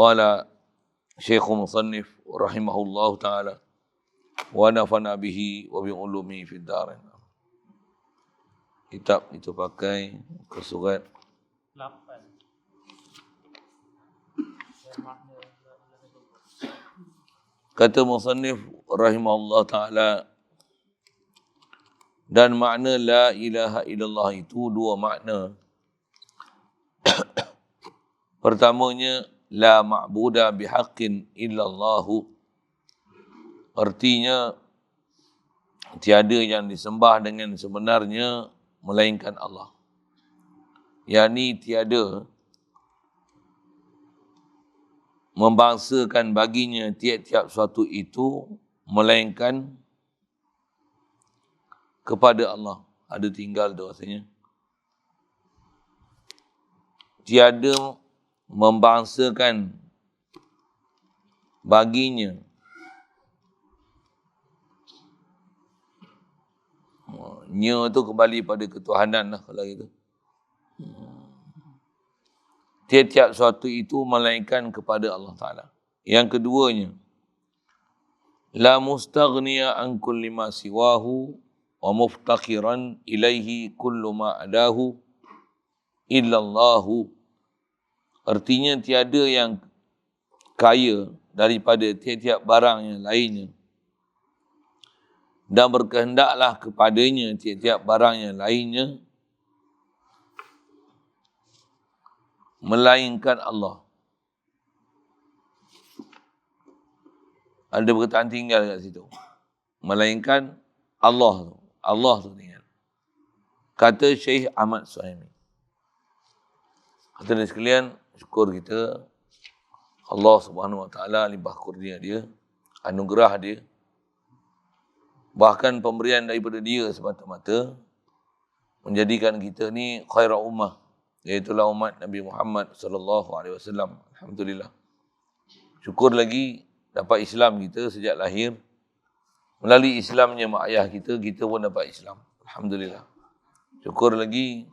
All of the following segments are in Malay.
Qala Syekhul Musannif rahimahullahu ta'ala wa nafana bihi wa bi ulumi fid darain. Kitab itu pakai ke surat 8. Kata Musannif rahimahullahu ta'ala, dan makna la ilaha illallah itu dua makna. Pertamanya, la ma'buda bihaqqin illallahu. Artinya, tiada yang disembah dengan sebenarnya melainkan Allah. Yani tiada membangsakan baginya tiap-tiap suatu itu melainkan kepada Allah. Ada tinggal tu rasanya. Tiada membangsakan baginya nya tu kembali pada ketuhanan lah kalau gitu. Tiap-tiap suatu itu melainkan kepada Allah Ta'ala. Yang keduanya, la mustaghniya an kulli ma siwahu wa muftaqiran ilaihi kullu ma adahu illallahu. Artinya tiada yang kaya daripada tiap-tiap barang yang lainnya, dan berkehendaklah kepadanya tiap-tiap barang yang lainnya melainkan Allah. Ada perkataan tinggal kat situ. Melainkan Allah tu. Allah tu tinggal. Kata Syekh Ahmad Suhaimi. Kata dia sekalian, syukur kita Allah Subhanahu Wa Taala limpah kurnia dia, anugerah dia, bahkan pemberian daripada dia semata-mata menjadikan kita ni khairul ummah, iaitulah umat Nabi Muhammad sallallahu alaihi wasallam. Alhamdulillah. Syukur lagi dapat Islam kita sejak lahir. Melalui Islamnya mak ayah kita, kita pun dapat Islam. Alhamdulillah. Syukur lagi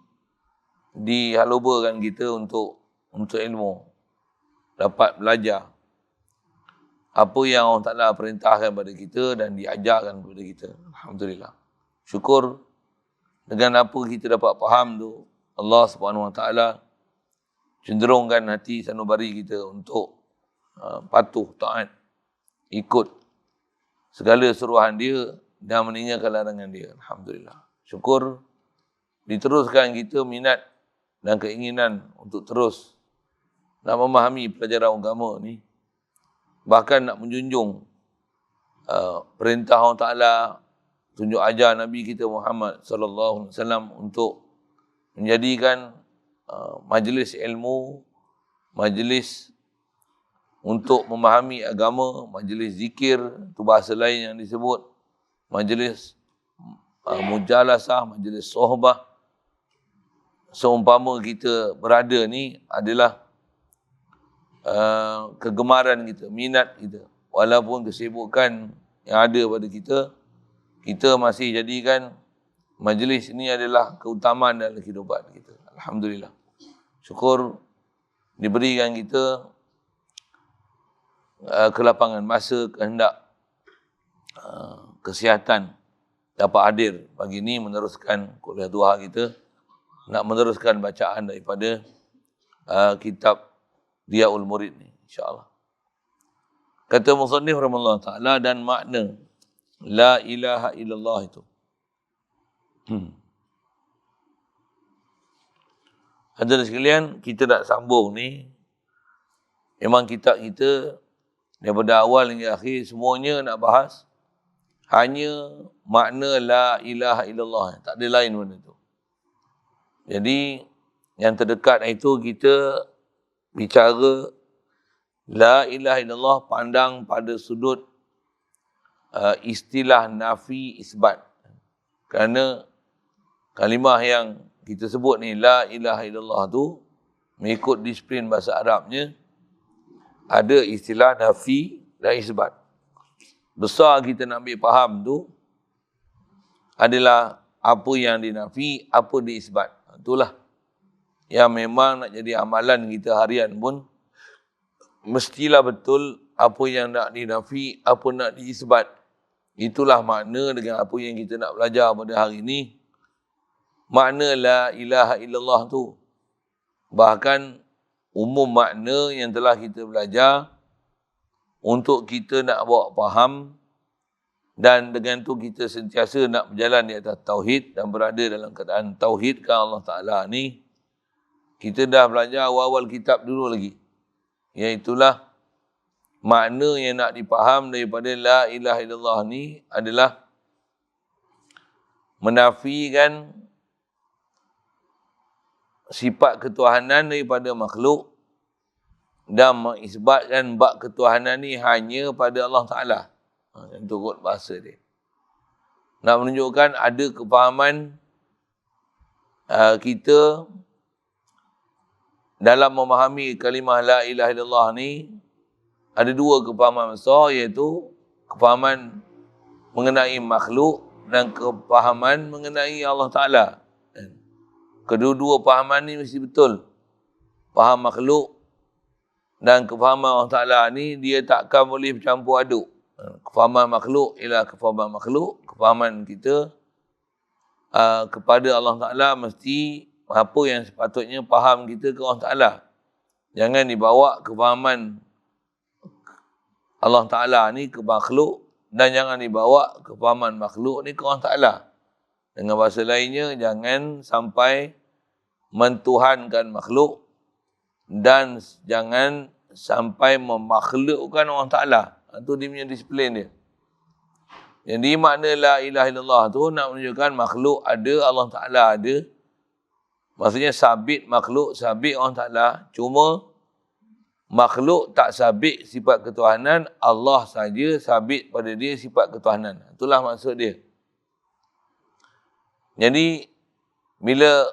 dihalubakan kita untuk ilmu. Dapat belajar apa yang Allah Ta'ala perintahkan pada kita dan diajarkan kepada kita. Alhamdulillah. Syukur dengan apa kita dapat faham tu, Allah Subhanahu Wa Ta'ala cenderungkan hati sanubari kita untuk patuh, taat, ikut segala suruhan dia dan meninggalkan larangan dia. Alhamdulillah. Syukur diteruskan kita minat dan keinginan untuk terus nak memahami pelajaran agama ni. Bahkan nak menjunjung perintah Allah Ta'ala, tunjuk ajar Nabi kita Muhammad sallallahu alaihi wasallam untuk menjadikan majlis ilmu, majlis untuk memahami agama, majlis zikir, itu bahasa lain yang disebut, majlis mujalasah, majlis sohbah. Seumpama kita berada ni adalah kegemaran kita, minat kita. Walaupun kesibukan yang ada pada kita, kita masih jadikan majlis ini adalah keutamaan dalam kehidupan kita. Alhamdulillah. Syukur diberikan kita kelapangan masa, kehendak, kesihatan dapat hadir pagi ini meneruskan kuliah duha kita, nak meneruskan bacaan daripada kitab Diyaul Murid ni, insya-Allah. Kata musannif rahimahullah ta'ala, dan makna la ilaha illallah itu. Hadirin sekalian, kita nak sambung ni, memang kitab kita daripada awal hingga akhir semuanya nak bahas hanya makna la ilaha illallah, tak ada lain benda tu. Jadi yang terdekat itu kita bicara la ilaha illallah pandang pada sudut istilah nafi isbat. Kerana kalimah yang kita sebut ni la ilaha illallah tu mengikut disiplin bahasa Arabnya ada istilah nafi dan isbat. Besar kita nak ambil faham tu adalah apa yang dinafi, apa diisbat. Itulah yang memang nak jadi amalan kita harian pun mestilah betul apa yang nak dinafi, apa nak diisbat. Itulah makna dengan apa yang kita nak belajar pada hari ini. Makna la ilaha illallah tu. Bahkan umum makna yang telah kita belajar untuk kita nak bawa faham dan dengan tu kita sentiasa nak berjalan di atas tauhid dan berada dalam keadaan tauhidkan Allah Ta'ala ni. Kita dah belajar awal-awal kitab dulu lagi. Iaitulah makna yang nak dipaham daripada la ilaha illallah ni adalah menafikan sifat ketuhanan daripada makhluk dan mengisbatkan bab ketuhanan ni hanya pada Allah Ta'ala. Yang turut bahasa dia. Nak menunjukkan ada kefahaman kita dalam memahami kalimah la ilaha illallah ni, ada dua kefahaman besar, iaitu kefahaman mengenai makhluk dan kefahaman mengenai Allah Ta'ala. Kedua-dua fahaman ni mesti betul. Faham makhluk dan kefahaman Allah Ta'ala ni dia takkan boleh bercampur aduk. Kefahaman makhluk ialah kefahaman makhluk. Kefahaman kita kepada Allah Ta'ala mesti apa yang sepatutnya faham kita ke Allah Ta'ala. Jangan dibawa kefahaman Allah Ta'ala ni ke makhluk dan jangan dibawa kefahaman makhluk ni ke Allah Ta'ala. Dengan bahasa lainnya, jangan sampai mentuhankan makhluk dan jangan sampai memakhlukkan Allah Ta'ala. Itu dia punya disiplin dia. Jadi makna la ilaha illallah tu nak menunjukkan makhluk ada, Allah Ta'ala ada. Maksudnya sabit makhluk, sabit Allah Ta'ala. Cuma makhluk tak sabit sifat ketuhanan, Allah saja sabit pada dia sifat ketuhanan. Itulah maksud dia. Jadi bila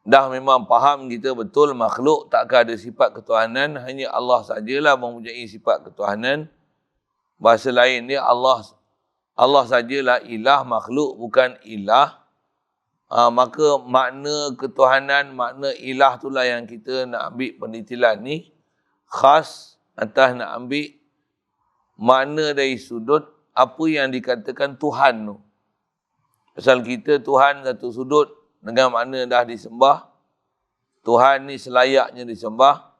dah memang faham kita betul makhluk takkan ada sifat ketuhanan, hanya Allah sajalah mempunyai sifat ketuhanan. Bahasa lain dia Allah sajalah ilah, makhluk bukan ilah. Maka makna ketuhanan, makna ilah itulah yang kita nak ambil penelitian ni khas atas nak ambil makna dari sudut apa yang dikatakan Tuhan tu. Pasal kita Tuhan satu sudut dengan makna dah disembah. Tuhan ni selayaknya disembah.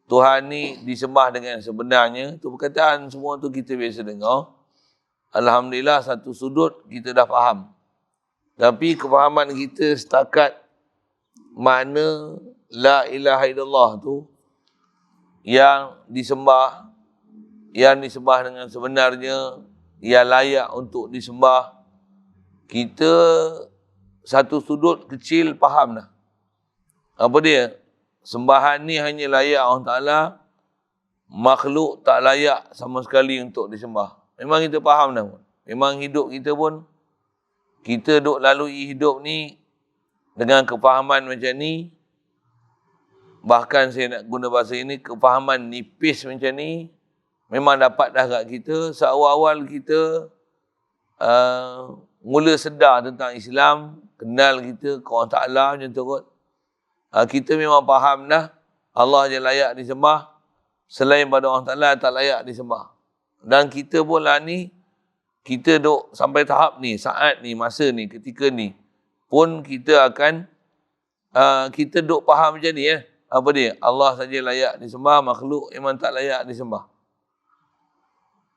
Tuhan ni disembah dengan sebenarnya. Itu perkataan semua tu kita biasa dengar. Alhamdulillah satu sudut kita dah faham. Tapi kefahaman kita setakat makna la ilaha illallah tu yang disembah dengan sebenarnya, yang layak untuk disembah, kita satu sudut kecil faham dah. Apa dia? Sembahan ni hanya layak Allah Ta'ala, makhluk tak layak sama sekali untuk disembah. Memang kita faham dah pun. Memang hidup kita pun, kita duk lalui hidup ni dengan kefahaman macam ni. Bahkan saya nak guna bahasa ini, kefahaman nipis macam ni, memang dapat dah kat kita. Seawal-awal kita mula sedar tentang Islam, kenal kita ke Allah Ta'ala macam tu kot. Kita memang faham dah, Allah je layak disembah, selain pada Allah Ta'ala tak layak disembah. Dan kita pula ni, kita duk sampai tahap ni, saat ni, masa ni, ketika ni, pun kita akan, kita duk faham macam ni ya. Apa dia? Allah saja layak disembah, makhluk memang tak layak disembah.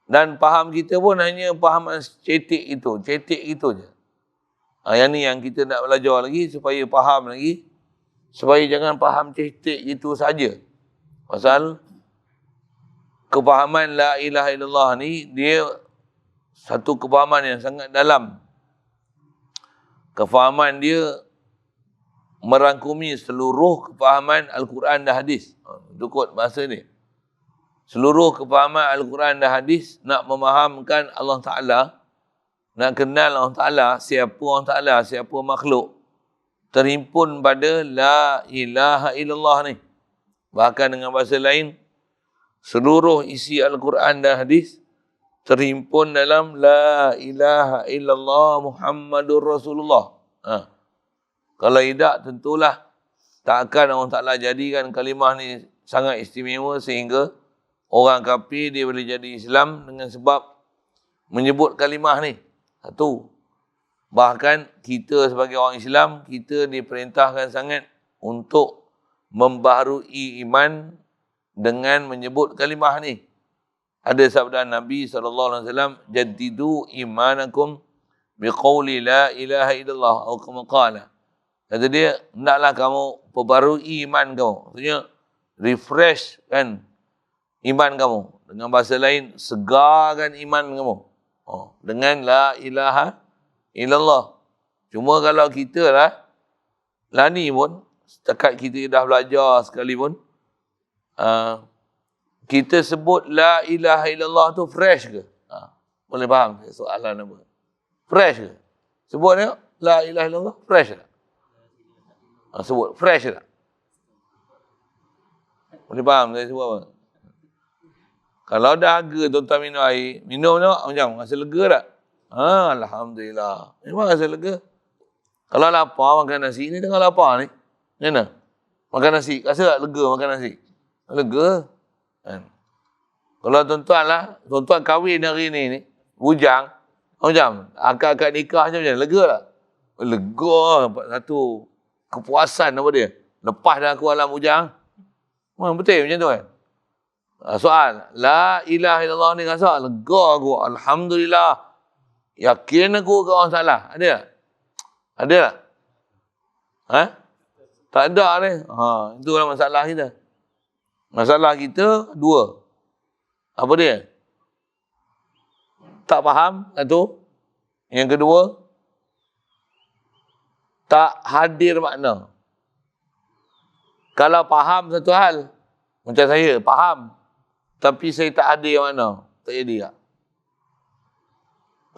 Dan faham kita pun hanya fahaman cetek itu je. Yang ni yang kita nak belajar lagi supaya faham lagi. Supaya jangan faham cetek itu saja. Pasal kefahaman la ilaha illallah ni, dia satu kefahaman yang sangat dalam. Kefahaman dia merangkumi seluruh kefahaman Al-Quran dan hadis. Itu kot bahasa ni. Seluruh kefahaman Al-Quran dan hadis nak memahamkan Allah Ta'ala, nak kenal Allah Ta'ala, siapa Allah Ta'ala, siapa makhluk, terhimpun pada la ilaha illallah ni. Bahkan dengan bahasa lain, seluruh isi Al-Quran dan hadis terhimpun dalam la ilaha illallah Muhammadur Rasulullah. Kalau tidak, tentulah tak akan Allah Ta'ala jadikan kalimah ni sangat istimewa sehingga orang kafir dia boleh jadi Islam dengan sebab menyebut kalimah ni. Satu. Bahkan kita sebagai orang Islam, kita diperintahkan sangat untuk membaharui iman dengan menyebut kalimah ni. Ada sabda Nabi SAW, jaddidu imanakum biqawli la ilaha illallah atau kama qala. Kata dia, hendaklah kamu perbarui iman kamu. Maksudnya, refresh kan iman kamu. Dengan bahasa lain, segarkan iman kamu. Dengan la ilaha illallah. Cuma kalau kita lah ni pun, setakat kita dah belajar sekalipun, kita sebut la ilaha illallah tu fresh ke? Boleh faham soalan apa? Fresh ke? Sebut ni, la ilaha illallah, fresh tak? Sebut, fresh tak? Boleh faham saya sebut apa? Kalau dahaga tuan-tuan minum air, minum macam rasa lega tak? Alhamdulillah. Memang rasa lega. Kalau lapar makan nasi ni, tengah lapar ni. Macam mana? Makan nasi, rasa tak lega makan nasi? Lega. Kan? Kalau tuan-tuan kahwin hari ni, bujang, macam akad-akad nikah macam mana? Lega tak? Lega, dapat satu kepuasan apa dia. Lepas dah aku alam bujang. Betul macam tu kan? Soal, la ilaha illallah ni rasa lega aku. Alhamdulillah. Yakin aku ke orang salah? Ada tak? Ada tak? Tak ada ni. Itulah masalah kita. Masalah kita dua. Apa dia? Tak faham, satu. Yang kedua, tak hadir makna. Kalau faham satu hal, macam saya, faham. Tapi saya tak hadir makna. Tak jadi tak?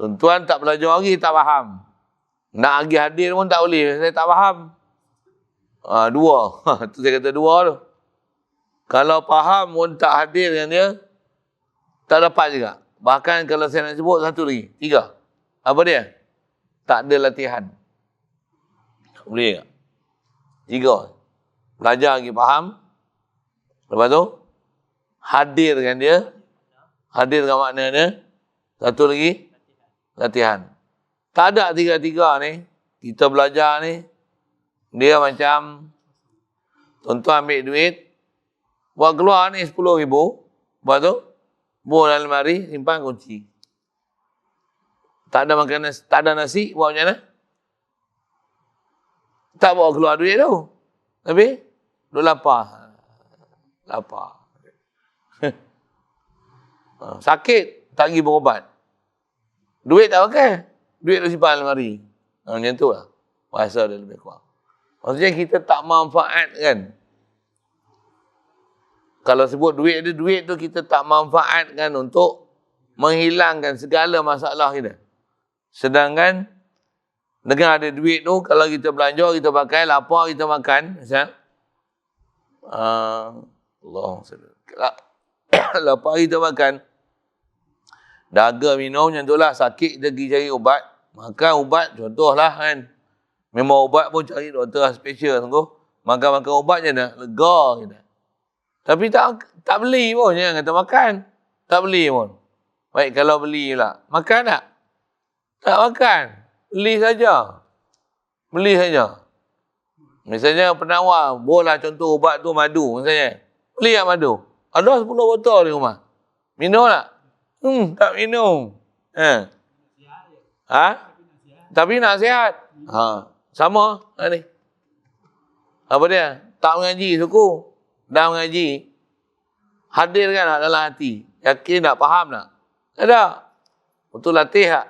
Tuan-tuan tak belajar lagi, tak faham. Nak pergi hadir pun tak boleh, saya tak faham. Dua. Itu saya kata dua tu. Kalau faham pun tak hadir dengan dia, tak dapat juga. Bahkan kalau saya nak sebut satu lagi, tiga. Apa dia? Tak ada latihan. Boleh tak? Tiga. Belajar lagi faham. Lepas tu, hadir dengan dia. Hadir dengan makna dia. Satu lagi, latihan. Tak ada tiga-tiga ni. Kita belajar ni. Dia macam, tuan-tuan ambil duit. Buat keluar ni 10,000. Lepas tu, buang dalam lemari, simpan kunci. Tak ada makan nasi, tak ada nasi, buat macam mana? Tak bawa keluar duit tu. Tapi, duk lapar. Lapar. Sakit, tak pergi berubat. Duit tak pakai. Duit tu simpan dalam lemari. Macam tu lah. Bahasa dia lebih kurang. Maksudnya kita tak manfaatkan. Kalau sebut duit ada duit tu kita tak manfaatkan untuk menghilangkan segala masalah kita. Sedangkan dengan ada duit tu, kalau kita belanja, kita pakai, lapar, kita makan. Misal, lapar kita makan. Dahaga minum macam tu lah. Sakit kita pergi cari ubat. Makan ubat, contohlah kan. Memang ubat pun cari doktor special sungguh. Makan-makan ubat je dah. Lega kita. Tapi tak beli pun. Jangan kata makan. Tak beli pun. Baik kalau beli pula. Makan tak? Tak makan. Beli saja. Beli saja. Misalnya penawar. Boleh contoh ubat tu madu. Misalnya. Beli tak madu? Ada 10 botol di rumah. Minum tak? Tak minum. Tapi nak sihat. Sama ni. Apa dia? Tak mengaji suku. Dah mengaji. Hadirkan tak dalam hati? Yakin tak? Faham tak? Tak ada. Betul latih tak?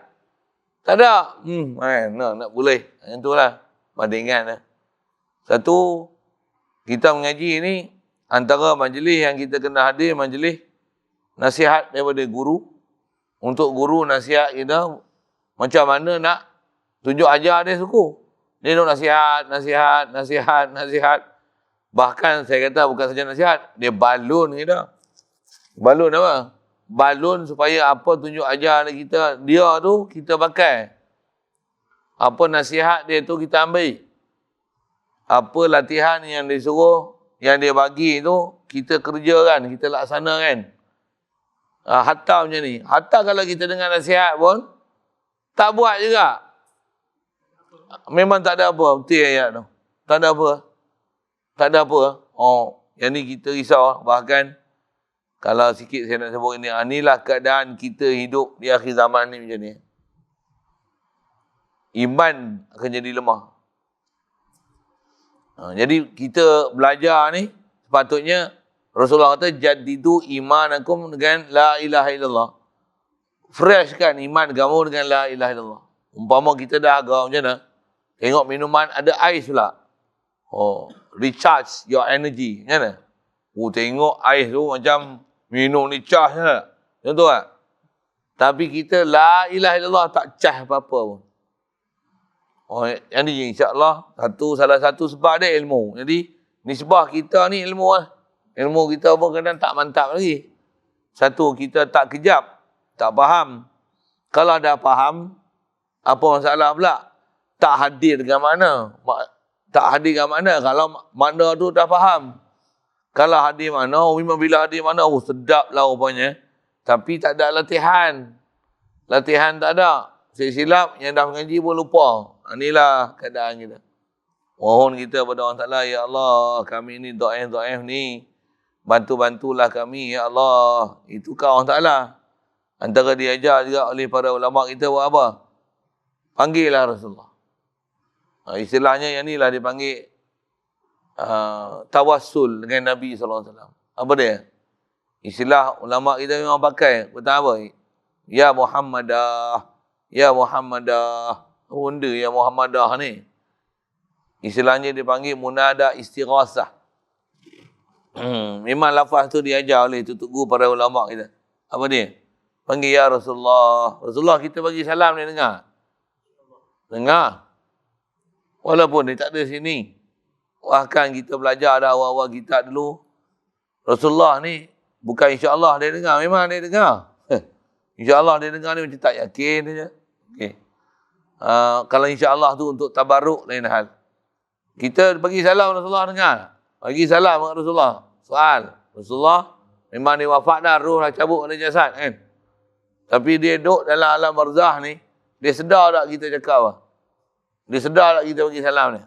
Tak ada. Nak boleh. Yang tu lah. Bandingan lah. Satu, kita mengaji ni, antara majlis yang kita kena hadir, majlis nasihat daripada guru. Untuk guru nasihat kita, macam mana nak tunjuk ajar dia suku. Dia nak nasihat. Bahkan saya kata bukan saja nasihat, dia balun kita. Balun apa? Balun supaya apa tunjuk ajar kita, dia tu kita pakai. Apa nasihat dia tu kita ambil. Apa latihan yang dia suruh, yang dia bagi tu, kita kerja kan, kita laksana kan. Hatta macam ni. Hatta kalau kita dengar nasihat pun, tak buat juga. Memang tak ada apa. Betul ayat tu. Tak ada apa. Tak ada apa. Yang ni kita risau. Bahkan, kalau sikit saya nak sebut ini, inilah keadaan kita hidup di akhir zaman ni macam ni. Iman akan jadi lemah. Jadi kita belajar ni, sepatutnya Rasulullah kata, jadidu imanakum dengan la ilaha illallah. Fresh kan iman kamu dengan la ilaha illallah. Umpama kita dah agak macam mana, tengok minuman ada ais pula. Recharge your energy. Macam mana? Tengok ais tu macam minum ni charge tak? Contoh tak? Tapi kita la ilaha illallah tak charge apa-apa pun. Yang ni insya-Allah salah satu sebab dia ilmu. Jadi nisbah kita ni ilmu lah. Ilmu kita pun kadang tak mantap lagi. Satu, kita tak kejap, tak faham. Kalau dah faham, apa masalah pula? Tak hadir dengan mana? Tak hadir dengan mana? Kalau makna tu dah faham. Kalau hadir mana, memang bila hadir mana, sedap lah rupanya. Tapi tak ada latihan. Latihan tak ada. Silap yang dah mengaji pun lupa. Inilah keadaan kita. Mohon kita pada Allah Ta'ala, ya Allah, kami ni do'if ni. Bantu-bantulah kami, ya Allah. Itu kau Allah Ta'ala. Antara diajar juga oleh para ulama kita buat apa? Panggillah Rasulullah. Istilahnya yang inilah dipanggil tawassul dengan Nabi SAW. Apa dia? Istilah ulama kita memang pakai. Kata apa? Ya Muhammadah. Ya Muhammadah. Benda ya Muhammadah ni. Istilahnya dipanggil munada istighasah. Memang lafaz tu diajar oleh tutup guru para ulama kita. Apa dia? Panggil ya Rasulullah. Rasulullah kita bagi salam dia dengar. Dengar. Walaupun dia tak ada sini. Bahkan kita belajar dah awal-awal kita dulu. Rasulullah ni bukan insya-Allah dia dengar. Memang dia dengar. Insya-Allah dia dengar ni macam tak yakin saja. Okey. Kalau insya-Allah tu untuk tabarruk lain hal. Kita bagi salam Rasulullah dengar. Bagi salam kepada Rasulullah. Soal. Rasulullah memang dia wafat dah, roh dah cabut dari jasad kan. Tapi dia duduk dalam alam barzah ni, dia sedar tak kita cakap apa? Dia sedar tak kita bagi salam dia?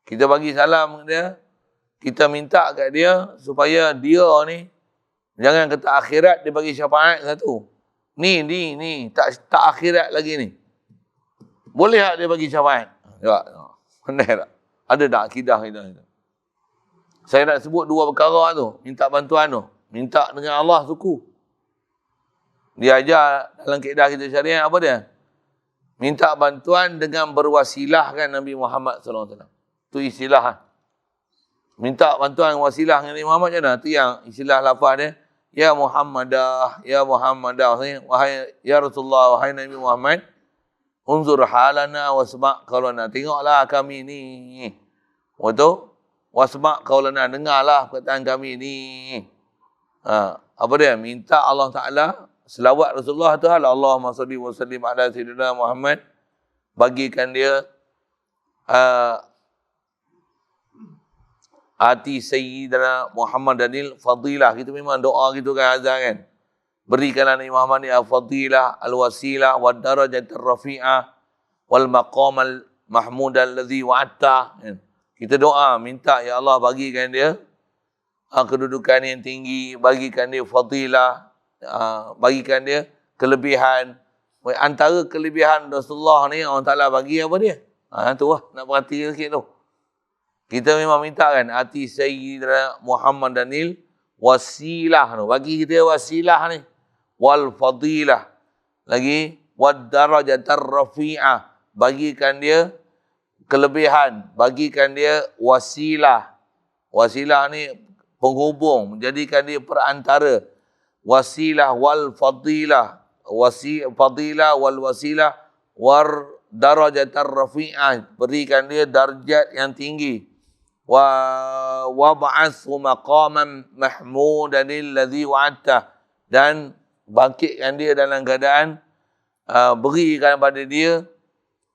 Kita bagi salam ke dia, kita minta kat dia supaya dia ni, jangan kata akhirat dia bagi syafaat satu. Ni, tak akhirat lagi ni. Boleh tak dia bagi syafaat? Tak. Pandai tak? Ada tak akidah kita? Saya nak sebut dua perkara tu. Minta bantuan tu. Minta dengan Allah suku. Dia ajar dalam kaedah kita syariah apa dia? Minta bantuan dengan berwasilahkan Nabi Muhammad SAW. Itu istilah. Minta bantuan wasilah dengan Nabi Muhammad macam mana? Itu yang istilah lafaz dia. Ya Muhammadah, ya Muhammadah. Wahai ya Rasulullah, wahai Nabi Muhammad. Unzur halana wasma' qaulana. Tengoklah kami ni. Waktu wasma' qaulana, dengarlah perkataan kami ni. Apa dia? Minta Allah Ta'ala selawat Rasulullah tu hal. Allahumma salli wa sallim ala sayyidina Muhammad. Bagikan dia hati Sayyidina Muhammad Danil fadilah. Kita memang doa gitu kan azan kan. Berikanlah Nabi Muhammad ni al-fadilah, al-wasilah, wad-darajat ar-rafi'ah, wal-maqam al-mahmud alladhi wa'atta. Kita doa, minta ya Allah bagikan dia kedudukan yang tinggi, bagikan dia fadilah, bagikan dia kelebihan. Antara kelebihan Rasulullah ni Allah Ta'ala bagi apa dia? Tu lah, nak perhati sikit tu. Kita memang minta kan, hati Sayyidina Muhammad Danil wasilah tu. Bagi kita wasilah ni. Wal fadilah. Lagi wad darajatar rafi'ah. Bagikan dia kelebihan. Bagikan dia wasilah. Wasilah ni penghubung. Menjadikan dia perantara. Wasilah wal fadilah. Fadilah wal wasilah. War darajatar rafi'ah. Berikan dia darjat yang tinggi. Wa ba'athu maqaman mahmudan alladhi wa'adta. Dan bangkitkan dia dalam keadaan berikan pada dia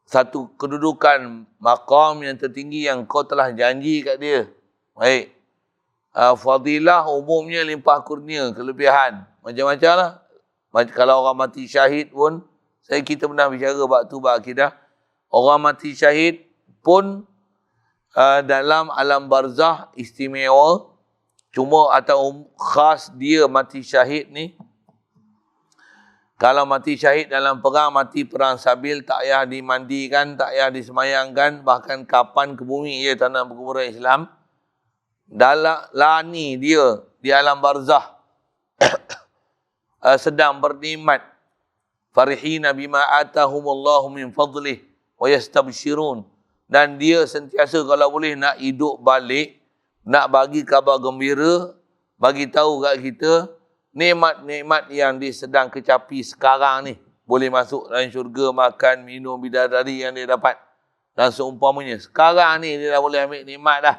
satu kedudukan maqam yang tertinggi yang kau telah janji kat dia. Baik. Fadilah umumnya limpah kurnia, kelebihan. Macam-macam lah. Kalau orang mati syahid pun, kita pernah bicara waktu akidah. Orang mati syahid pun dalam alam barzah istimewa. Cuma atau khas dia mati syahid ni. Kalau mati syahid dalam perang, mati perang sabil, tak payah dimandikan, tak payah disemayangkan, bahkan kapan ke bumi ia tanah berkuburan Islam. Dalam lani dia di alam barzah sedang bernikmat. Farihina bima atahumullahu min fadlih wa yastabshirun. Dan dia sentiasa kalau boleh nak hidup balik, nak bagi khabar gembira, bagi tahu kat kita nikmat-nikmat yang dia sedang kecapi sekarang ni. Boleh masuk dalam syurga, makan, minum, bidadari yang dia dapat. Dan seumpamanya. Sekarang ni dia dah boleh ambil nikmat dah.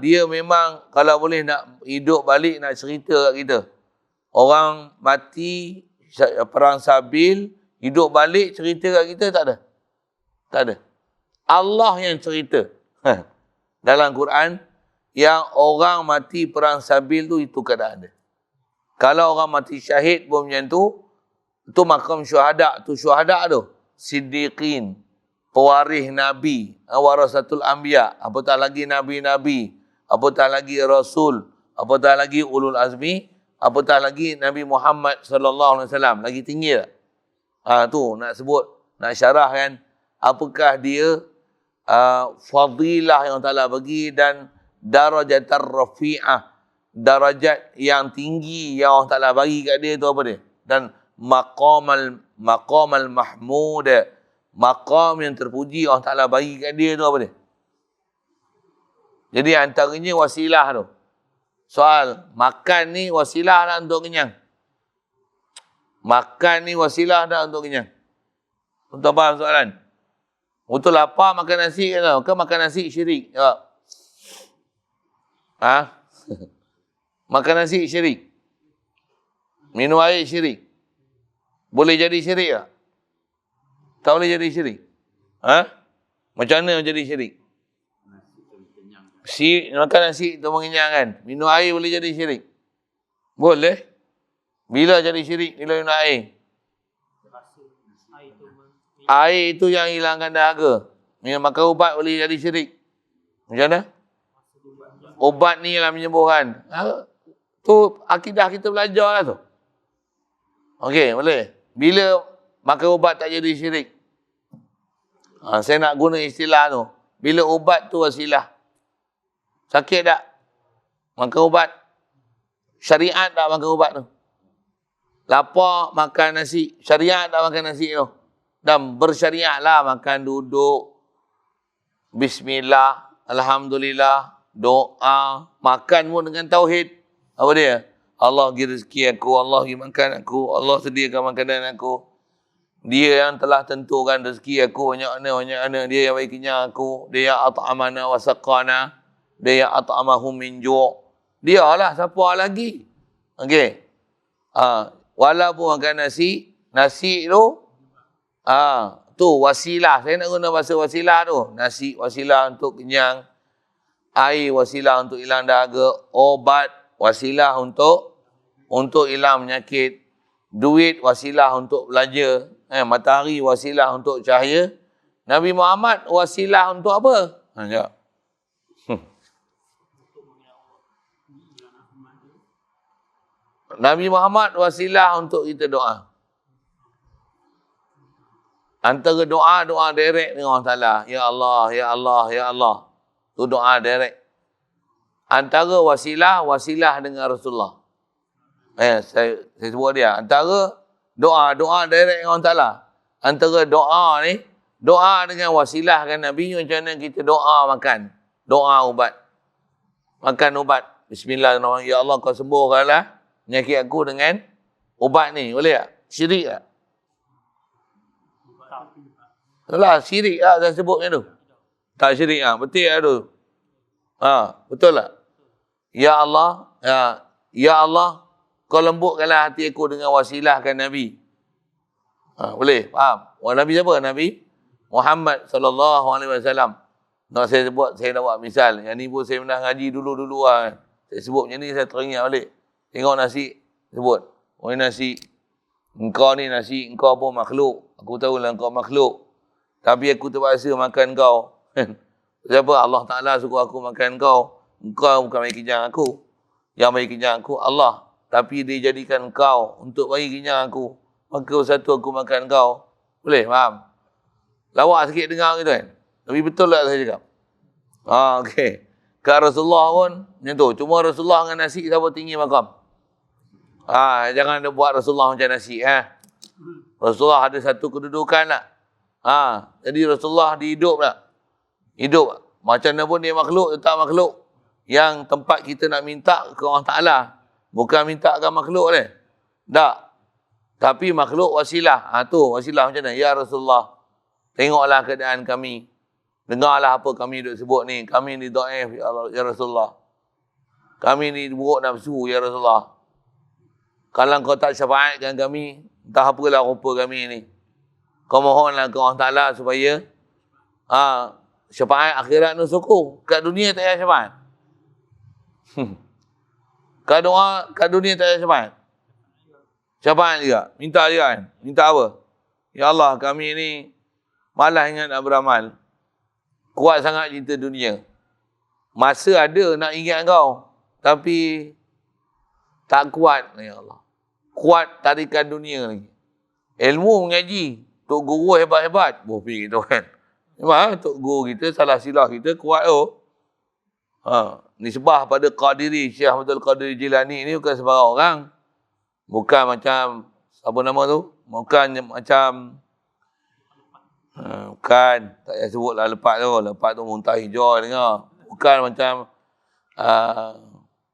Dia memang kalau boleh nak hidup balik, nak cerita kat kita. Orang mati perang sabil, hidup balik cerita kat kita, tak ada. Tak ada. Allah yang cerita. Dalam Quran, yang orang mati perang sabil tu, itu keadaan dia. Kalau orang mati syahid pun macam tu, itu makam syuhada. Tu syuhada tu. Siddiqin. Pewaris Nabi. Warasatul Anbiya. Apatah lagi Nabi-Nabi. Apatah lagi Rasul. Apatah lagi Ulul Azmi. Apatah lagi Nabi Muhammad SAW. Lagi tinggi tak? Tu nak sebut. Nak syarah kan. Apakah dia fadilah yang Allah bagi dan darajatar rafi'ah. Darajat yang tinggi yang Allah Ta'ala bagi kat dia tu apa dia? Dan maqamal mahmud, maqam yang terpuji Allah Ta'ala bagi kat dia tu apa dia? Jadi antaranya wasilah tu. Soal makan ni wasilah dah untuk kenyang. Makan ni wasilah dah untuk kenyang. Untuk faham soalan? Untuk lapar makan nasi ke makan nasi syirik? Jawab. Makan nasi syirik. Minum air syirik. Boleh jadi syirik tak? Tak boleh jadi syirik. Macam mana jadi syirik? Makan nasi tu mengenyangkan. Minum air boleh jadi syirik? Boleh. Bila jadi syirik? Bila minum air? Air itu yang hilangkan dahaga. Minum makan ubat boleh jadi syirik. Macam mana? Ubat ni yang menyembuhkan. Tu akidah kita belajar lah tu. Okey, boleh. Bila makan ubat tak jadi syirik? Saya nak guna istilah tu. Bila ubat tu wasilah. Sakit tak? Makan ubat. Syariat tak makan ubat tu? Lapar makan nasi. Syariat tak makan nasi tu? Dan bersyariat lah makan duduk. Bismillah. Alhamdulillah. Doa. Makan pun dengan tauhid. Apa dia? Allah bagi rezeki aku, Allah bagi makan aku, Allah sediakan makanan aku. Dia yang telah tentukan rezeki aku banyak mana. Dia yang bagi kenyang aku. Dia yang at'amana wa saqana. Dia yang at'amahum min ju'. Dia lah, siapa lagi? Okey. Walaupun makan nasi tu wasilah. Saya nak guna bahasa wasilah tu. Nasi wasilah untuk kenyang. Air wasilah untuk hilang dahaga. Obat wasilah untuk hilang penyakit. Duit wasilah untuk belanja. Matahari wasilah untuk cahaya. Nabi Muhammad wasilah untuk apa? Jawab. Nabi Muhammad wasilah untuk kita doa. Antara doa direct dengan Allah Ta'ala. Ya Allah, Ya Allah, Ya Allah. Itu doa direct. Antara wasilah dengan Rasulullah. Saya sebut dia. Antara doa direct dengan Allah Ta'ala. Antara doa ni, doa dengan wasilah kan Nabi, macam mana kita doa makan. Doa ubat. Makan ubat. Bismillahirrahmanirrahim. Ya Allah, kau sembuhkanlah penyakit aku dengan ubat ni. Boleh tak? Syirik tak? Itulah syirik tak saya sebut macam tu. Tak syirik tak? Betul tak tu? Betul tak? Ya Allah, Ya Allah, kau lembutkanlah hati aku dengan wasilahkan Nabi. Boleh? Faham? Nabi siapa? Nabi Muhammad SAW. Saya nak buat misal. Yang ni pun saya pernah ngaji dulu-dulu lah. Saya sebut macam ni, saya teringat balik. Tengok nasi, sebut. Oh nasi. Engkau ni nasi, engkau pun makhluk. Aku tahu lah engkau makhluk. Tapi aku terpaksa makan kau. Siapa? Allah Ta'ala suruh aku makan kau. Engkau bukan bagi kenyang aku. Yang bagi kenyang aku Allah. Tapi dia jadikan kau untuk bagi kenyang aku. Maka satu aku makan kau. Boleh? Faham? Lawak sikit dengar gitu kan? Tapi betul tak saya cakap? Okey. Kat Rasulullah pun macam tu. Cuma Rasulullah dengan nasi siapa tinggi makam. Jangan buat Rasulullah macam nasi. Rasulullah ada satu kedudukan tak? Jadi Rasulullah dihidup tak? Hidup. Macam mana pun dia makhluk, tetap makhluk. Yang tempat kita nak minta ke Allah Ta'ala. Bukan minta ke makhluk ni. Tak. Tapi makhluk wasilah. Tu wasilah macam mana? Ya Rasulullah, tengoklah keadaan kami. Dengarlah apa kami duk sebut ni. Kami ni dhaif ya Rasulullah. Kami ni buruk nafsu ya Rasulullah. Kalau kau tak syafaatkan kami, entah apalah rupa kami ni. Kau mohonlah ke Allah Ta'ala supaya syafaat akhirat ni syukur. Kat dunia tak payah syafaat. Kat dunia tak payah syafaat. Syafaat juga. Minta juga kan. Minta apa? Ya Allah, kami ni malas ingat nak beramal. Kuat sangat cinta dunia. Masa ada nak ingat kau. Tapi tak kuat. Ya Allah. Kuat tarikan dunia lagi. Ilmu mengaji. Tok guru hebat-hebat. Bohong gitu kan. Memang tok guru kita, salah silah kita kuat tu. Nisbah pada Qadiri, Syekh Abdul Qadir Jilani ni bukan sembarang orang. Bukan macam, apa nama tu? Bukan macam, bukan, tak payah sebutlah lepas tu muntah hijau dengar. Bukan macam,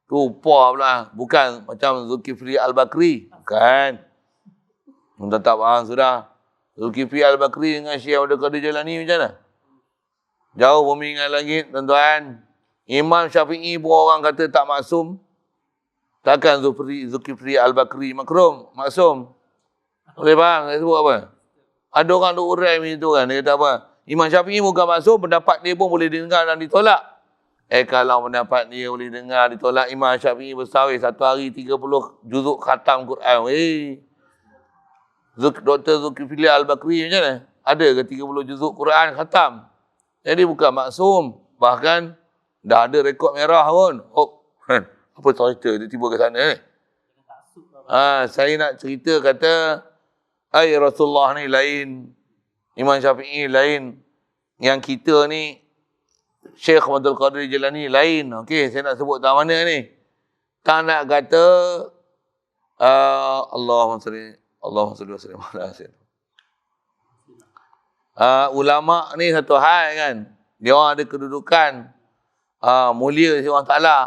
tu puah pula. Bukan macam Zulkifli Al-Bakri. Bukan. Muntah tak faham sudah. Zulkifli Al-Bakri dengan Syekh Abdul Qadir Jilani macam mana? Jauh bumi dengan langit, tuan-tuan. Imam Syafi'i pun orang kata tak maksum. Takkan Zulkifli Al-Bakri maksum. Boleh faham saya sebut apa? Ada orang duk urai macam tu kan. Dia kata apa? Imam Syafi'i bukan maksum, pendapat dia pun boleh didengar dan ditolak. Kalau pendapat dia boleh dengar, ditolak, Imam Syafi'i bersawih satu hari 30 juzuk khatam Quran. Dr. Zulkifli Al-Bakri macam mana? Ada ke 30 juzuk Quran khatam? Jadi bukan maksum. Bahkan dah ada rekod merah pun. Apa cerita dia tiba ke sana ni? Saya nak cerita kata, Rasulullah ni lain, Imam Syafi'i lain, yang kita ni Syekh Abdul Qadir Jilani lain. Okey, saya nak sebut tak mana ni. Tak nak kata Allahumma salli wa sallim ala sayyidina. Ulama ni satu hal kan. Dia orang ada kedudukan mulia si Allah Ta'ala.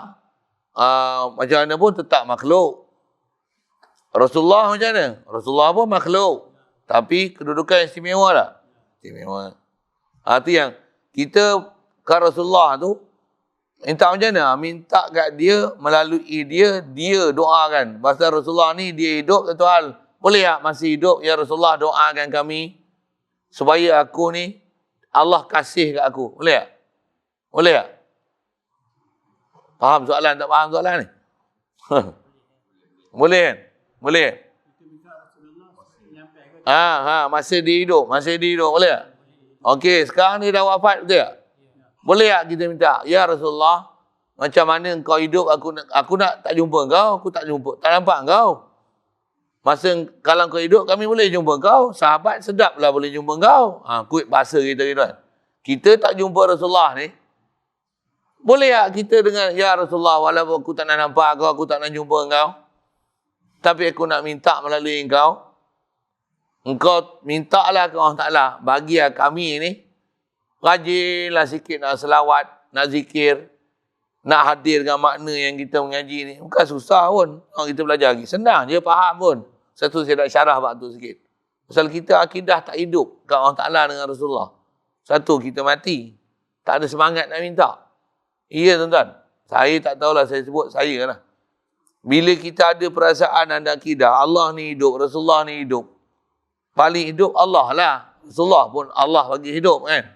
Macam mana pun tetap makhluk. Rasulullah macam mana? Rasulullah pun makhluk. Tapi kedudukan istimewa tak? Istimewa. Itu yang kita ke Rasulullah tu minta macam mana? Minta kat dia, melalui dia doakan. Pasal Rasulullah ni dia hidup satu hal. Boleh tak masih hidup? Ya Rasulullah, doakan kami supaya aku ni Allah kasih kat aku. Boleh tak? Boleh tak? Faham soalan? Tak faham soalan ni? Boleh kan? Boleh? Masih dihidup. Boleh tak? Okey, sekarang ni dah wafat, betul tak? Boleh tak kita minta? Ya Rasulullah, macam mana engkau hidup, aku nak tak jumpa engkau, aku tak nampak engkau. Masa kalau kau hidup, kami boleh jumpa engkau. Sahabat sedaplah boleh jumpa engkau. Kuit bahasa kita gitu kan. Kita tak jumpa Rasulullah ni. Boleh tak kita dengan, ya Rasulullah, walaupun aku tak nak nampak kau, aku tak nak jumpa engkau, tapi aku nak minta melalui engkau. Engkau mintalah ke Allah Ta'ala, bagilah kami ni, rajinlah sikit nak selawat, nak zikir, nak hadir dengan makna yang kita mengaji ni. Bukan susah pun. Kalau kita belajar lagi, senang je faham pun. Satu saya nak syarah waktu sikit. Pasal kita akidah tak hidup kat Allah Ta'ala dengan Rasulullah. Satu, kita mati. Tak ada semangat nak minta. Iya tuan-tuan. Saya tak tahulah, saya sebut saya lah. Bila kita ada perasaan dan akidah, Allah ni hidup, Rasulullah ni hidup. Paling hidup Allah lah. Rasulullah pun Allah bagi hidup kan.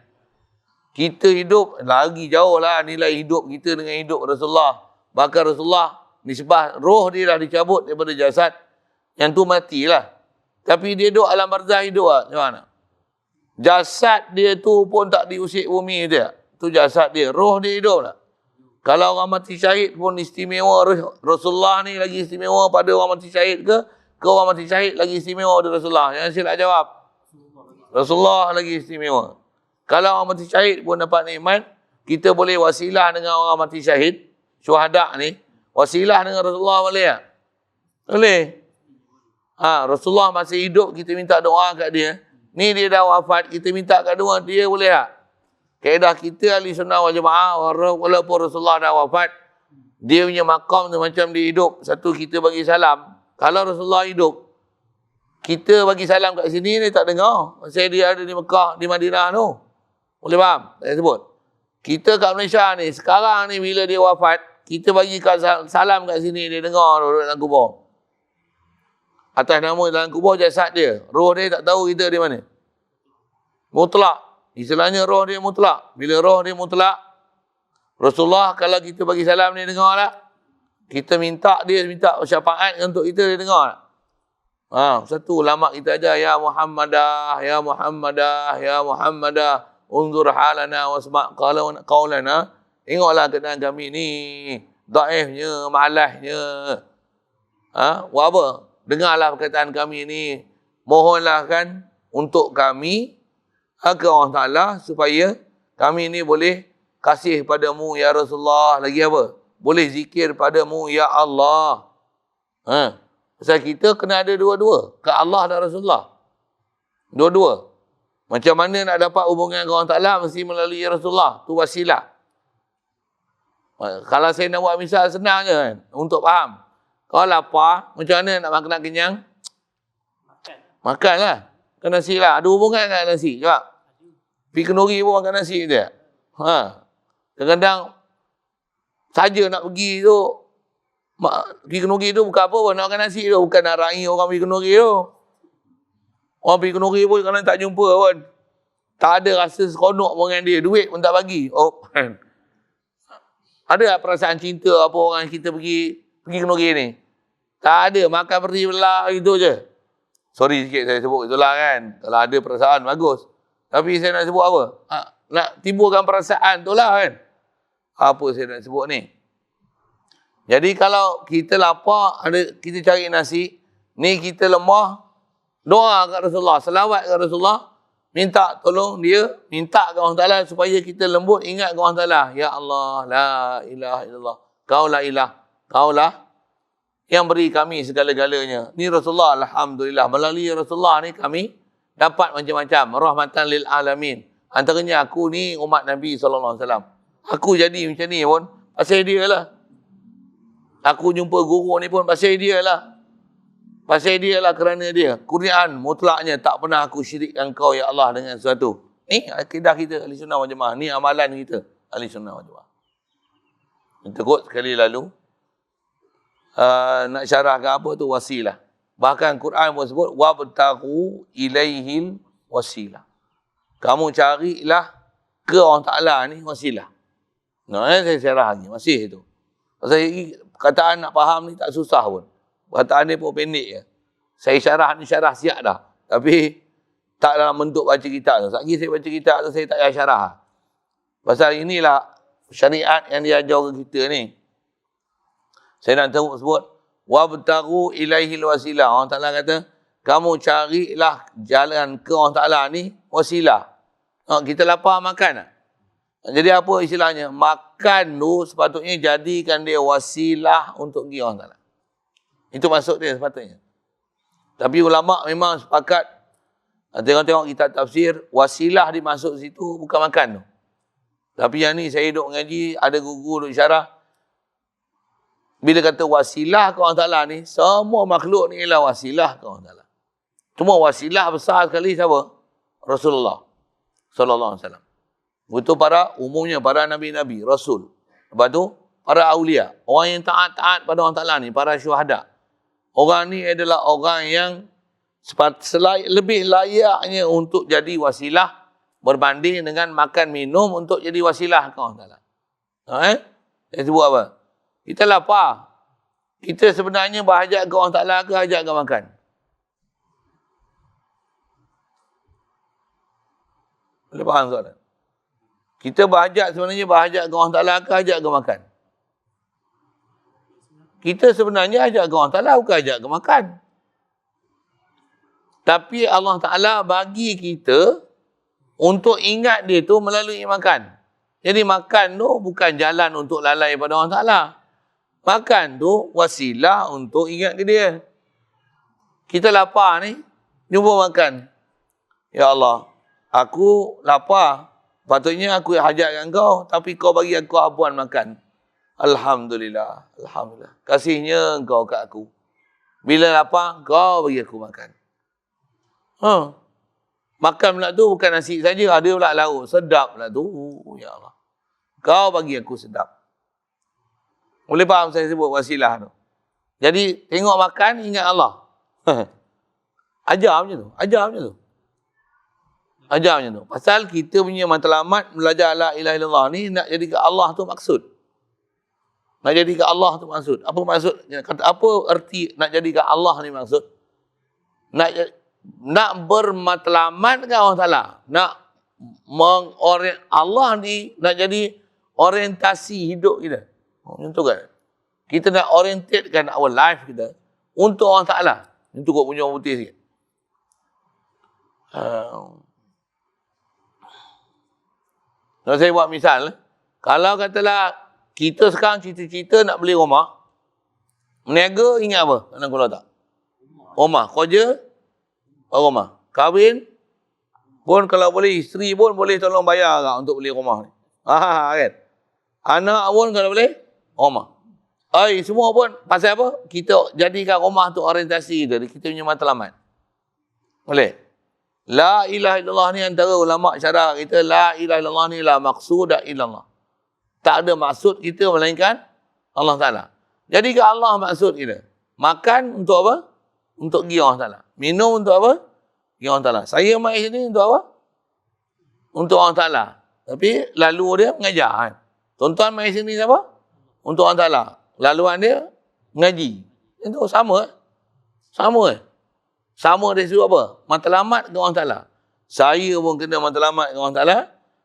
Kita hidup, lagi jauh lah nilai hidup kita dengan hidup Rasulullah. Bahkan Rasulullah, nisbah roh dia dah dicabut daripada jasad. Yang tu matilah. Tapi dia duduk alam barzah hidup lah. Macam mana? Jasad dia tu pun tak diusik bumi dia. Tu jasad dia. Roh dia hidup lah. Kalau orang mati syahid pun istimewa. Rasulullah ni lagi istimewa pada orang mati syahid ke? Ke orang mati syahid lagi istimewa pada Rasulullah? Yang silap jawab. Rasulullah lagi istimewa. Kalau orang mati syahid pun dapat nikmat, kita boleh wasilah dengan orang mati syahid, syuhada ni. Wasilah dengan Rasulullah boleh tak? Boleh. Rasulullah masih hidup, kita minta doa kat dia. Ni dia dah wafat, kita minta kat dia boleh tak? Kaedah kita ahli sunnah wal jamaah, walaupun Rasulullah dah wafat, dia punya makam tu macam dia hidup. Satu, kita bagi salam. Kalau Rasulullah hidup, kita bagi salam kat sini, dia tak dengar. Saya dia ada di Mekah, di Madinah tu. Boleh faham? Saya sebut. Kita kat Malaysia ni, sekarang ni bila dia wafat, kita bagi salam kat sini, dia dengar duduk dalam kubur. Atas nama dalam kubur jasad dia. Roh dia tak tahu kita di mana. Mutlak. Istilahnya roh dia mutlak. Bila roh dia mutlak, Rasulullah kalau kita bagi salam dia dengar tak? Kita minta syafaat untuk kita dia dengar tak? Satu ulama kita aja, ya Muhammadah, ya Muhammadah, ya Muhammadah, unzur halana wasma' qaulana. Tengoklah keadaan kami ni, daifnya, malasnya. Buat apa? Dengarlah perkataan kami ni. Mohonlah kan untuk kami ke Allah Ta'ala supaya kami ni boleh kasih padamu ya Rasulullah. Lagi apa? Boleh zikir padamu ya Allah. Pasal kita kena ada dua-dua. Ke Allah dan Rasulullah. Dua-dua. Macam mana nak dapat hubungan dengan Allah Ta'ala mesti melalui Rasulullah. Tu wasilah. Kalau saya nak buat misal senang je kan. Untuk faham. Kalau lapar, macam mana nak makan kenyang? Makanlah. Makan nasi lah. Ada hubungan dengan nasi. Coba. Pergi kenduri pun makan nasi dia. Kadang-kadang saja nak pergi tu, pergi kenduri tu bukan apa pun, nak makan nasi tu. Bukan nak raih orang pergi kenduri tu. Orang pergi kenduri pun kadang tak jumpa pun. Tak ada rasa seronok pun dengan dia. Duit pun tak bagi. Ada tak perasaan cinta apa orang kita pergi kenduri ni? Tak ada. Makan pergi belah gitu je. Sorry sikit saya sebut itulah kan. Kalau ada perasaan bagus. Tapi saya nak sebut apa? Nak timbulkan perasaan tu lah kan. Apa saya nak sebut ni? Jadi kalau kita lapar, kita cari nasi, ni kita lemah, doa kat Rasulullah, selawat kat Rasulullah, minta tolong dia, minta kat Allah Ta'ala supaya kita lembut ingat kat Allah Ta'ala. Ya Allah, la ilaha illallah. Kaulah ilah. Kaulah yang beri kami segala-galanya. Ni Rasulullah, alhamdulillah. Melalui Rasulullah ni kami dapat macam-macam. Rahmatan lil alamin. Antaranya aku ni umat Nabi SAW. Aku jadi macam ni pun pasal dia lah. Aku jumpa guru ni pun pasal dia lah. Pasal dia lah kerana dia. Quran mutlaknya tak pernah aku syirikkan kau ya Allah dengan sesuatu. Ni akidah kita ahli sunnah wal jamaah. Ni amalan kita ahli sunnah wal jamaah. Kita kot sekali lalu. Nak syarahkan apa tu wasilah. Bahkan Quran pun sebut wabtaghu ilaihil wasilah. Kamu carilah ke Allah Ta'ala ni wasilah. Saya syarah lagi. Masih tu. Pasal perkataan nak faham ni tak susah pun. Perkataan ni pun pendek je. Saya syarah ni syarah siap dah. Tapi tak dalam bentuk baca kitab tu. Lagi saya baca kitab tu saya tak payah syarah. Pasal inilah syariat yang diajar ke kita ni. Saya nak sebut wabtaghu ilaihil wasilah. Allah Ta'ala kata, kamu carilah jalan ke Allah Ta'ala ni wasilah. Kita lapar makan tak? Jadi apa istilahnya? Makan tu sepatutnya jadikan dia wasilah untuk pergi Allah Ta'ala. Itu maksud dia sepatutnya. Tapi ulama' memang sepakat. Tengok-tengok kitab tafsir, wasilah dimaksud situ bukan makan tu. Tapi yang ni saya duduk mengaji, ada guru duduk syarah. Bila kata wasilah ke Allah Ta'ala ni, semua makhluk ni ialah wasilah ke Allah Ta'ala. Cuma wasilah besar sekali siapa? Rasulullah Sallallahu Alaihi Wasallam. Itu umumnya para nabi-nabi, rasul. Lepas tu, para awliya. Orang yang taat-taat pada Allah Ta'ala ni, para syuhada. Orang ni adalah orang yang lebih layaknya untuk jadi wasilah berbanding dengan makan minum untuk jadi wasilah ke Allah Ta'ala. Saya sebut apa? Kita lapar. Kita sebenarnya berhajat ke Allah Ta'ala ke hajat ke makan? Boleh faham soalan? Kita berhajat sebenarnya berhajat ke Allah Ta'ala ke hajat ke makan? Kita sebenarnya hajat ke Allah Ta'ala bukan hajat ke makan. Tapi Allah Ta'ala bagi kita untuk ingat dia tu melalui makan. Jadi makan tu bukan jalan untuk lalai pada Allah Ta'ala. Makan tu wasilah untuk ingat ke dia. Kita lapar ni, jumpa makan. Ya Allah, aku lapar. Patutnya aku hajatkan kau, tapi kau bagi aku hapuan makan. Alhamdulillah. Alhamdulillah. Kasihnya kau kat aku. Bila lapar, kau bagi aku makan. Makan pula tu bukan nasi saja, ada pula lauk. Sedap pula tu. Ya Allah. Kau bagi aku sedap. Boleh faham saya sebut wasilah tu? Jadi, tengok makan, ingat Allah. Ajar macam tu. Ajar macam tu. Ajar macam tu. Pasal kita punya matlamat belajar la ilaha illallah ni nak jadikan Allah tu maksud. Nak jadikan Allah tu maksud. Apa maksud? Kata apa erti nak jadikan Allah ni maksud? Nak bermatlamat dengan Allah Ta'ala. Nak Allah ni nak jadi orientasi hidup kita. Macam tu kan? Kita nak orientatkan our life kita untuk Allah Ta'ala. Ini tu kot punya orang putih sikit. Kalau saya buat misal, kalau katalah kita sekarang cita-cita nak beli rumah, meniaga ingat apa? Nak kalau tak? Rumah. Kerja, rumah. Kahwin, pun kalau boleh, isteri pun boleh tolong bayar tak untuk beli rumah ni. Kan? Anak pun kalau boleh, rumah. Semua pun pasal apa? Kita jadikan rumah tu orientasi kita. Kita punya matlamat. Boleh? La ilaha illallah ni antara ulama syarah kita, la ilaha illallah ni la maqsuda illallah. Tak ada maksud kita melainkan Allah Ta'ala. Jadikan Allah maksud kita. Makan untuk apa? Untuk pergi Allah Ta'ala. Minum untuk apa? Pergi Allah Ta'ala. Saya mai sini untuk apa? Untuk Allah Ta'ala. Tapi lalu dia mengajar kan. Tuan-tuan mai sini siapa? Untuk Allah Ta'ala. Laluan dia mengaji. Itu sama. Sama. Sama dari sudut apa? Matlamat ke Allah Ta'ala. Saya pun kena matlamat ke Allah Ta'ala.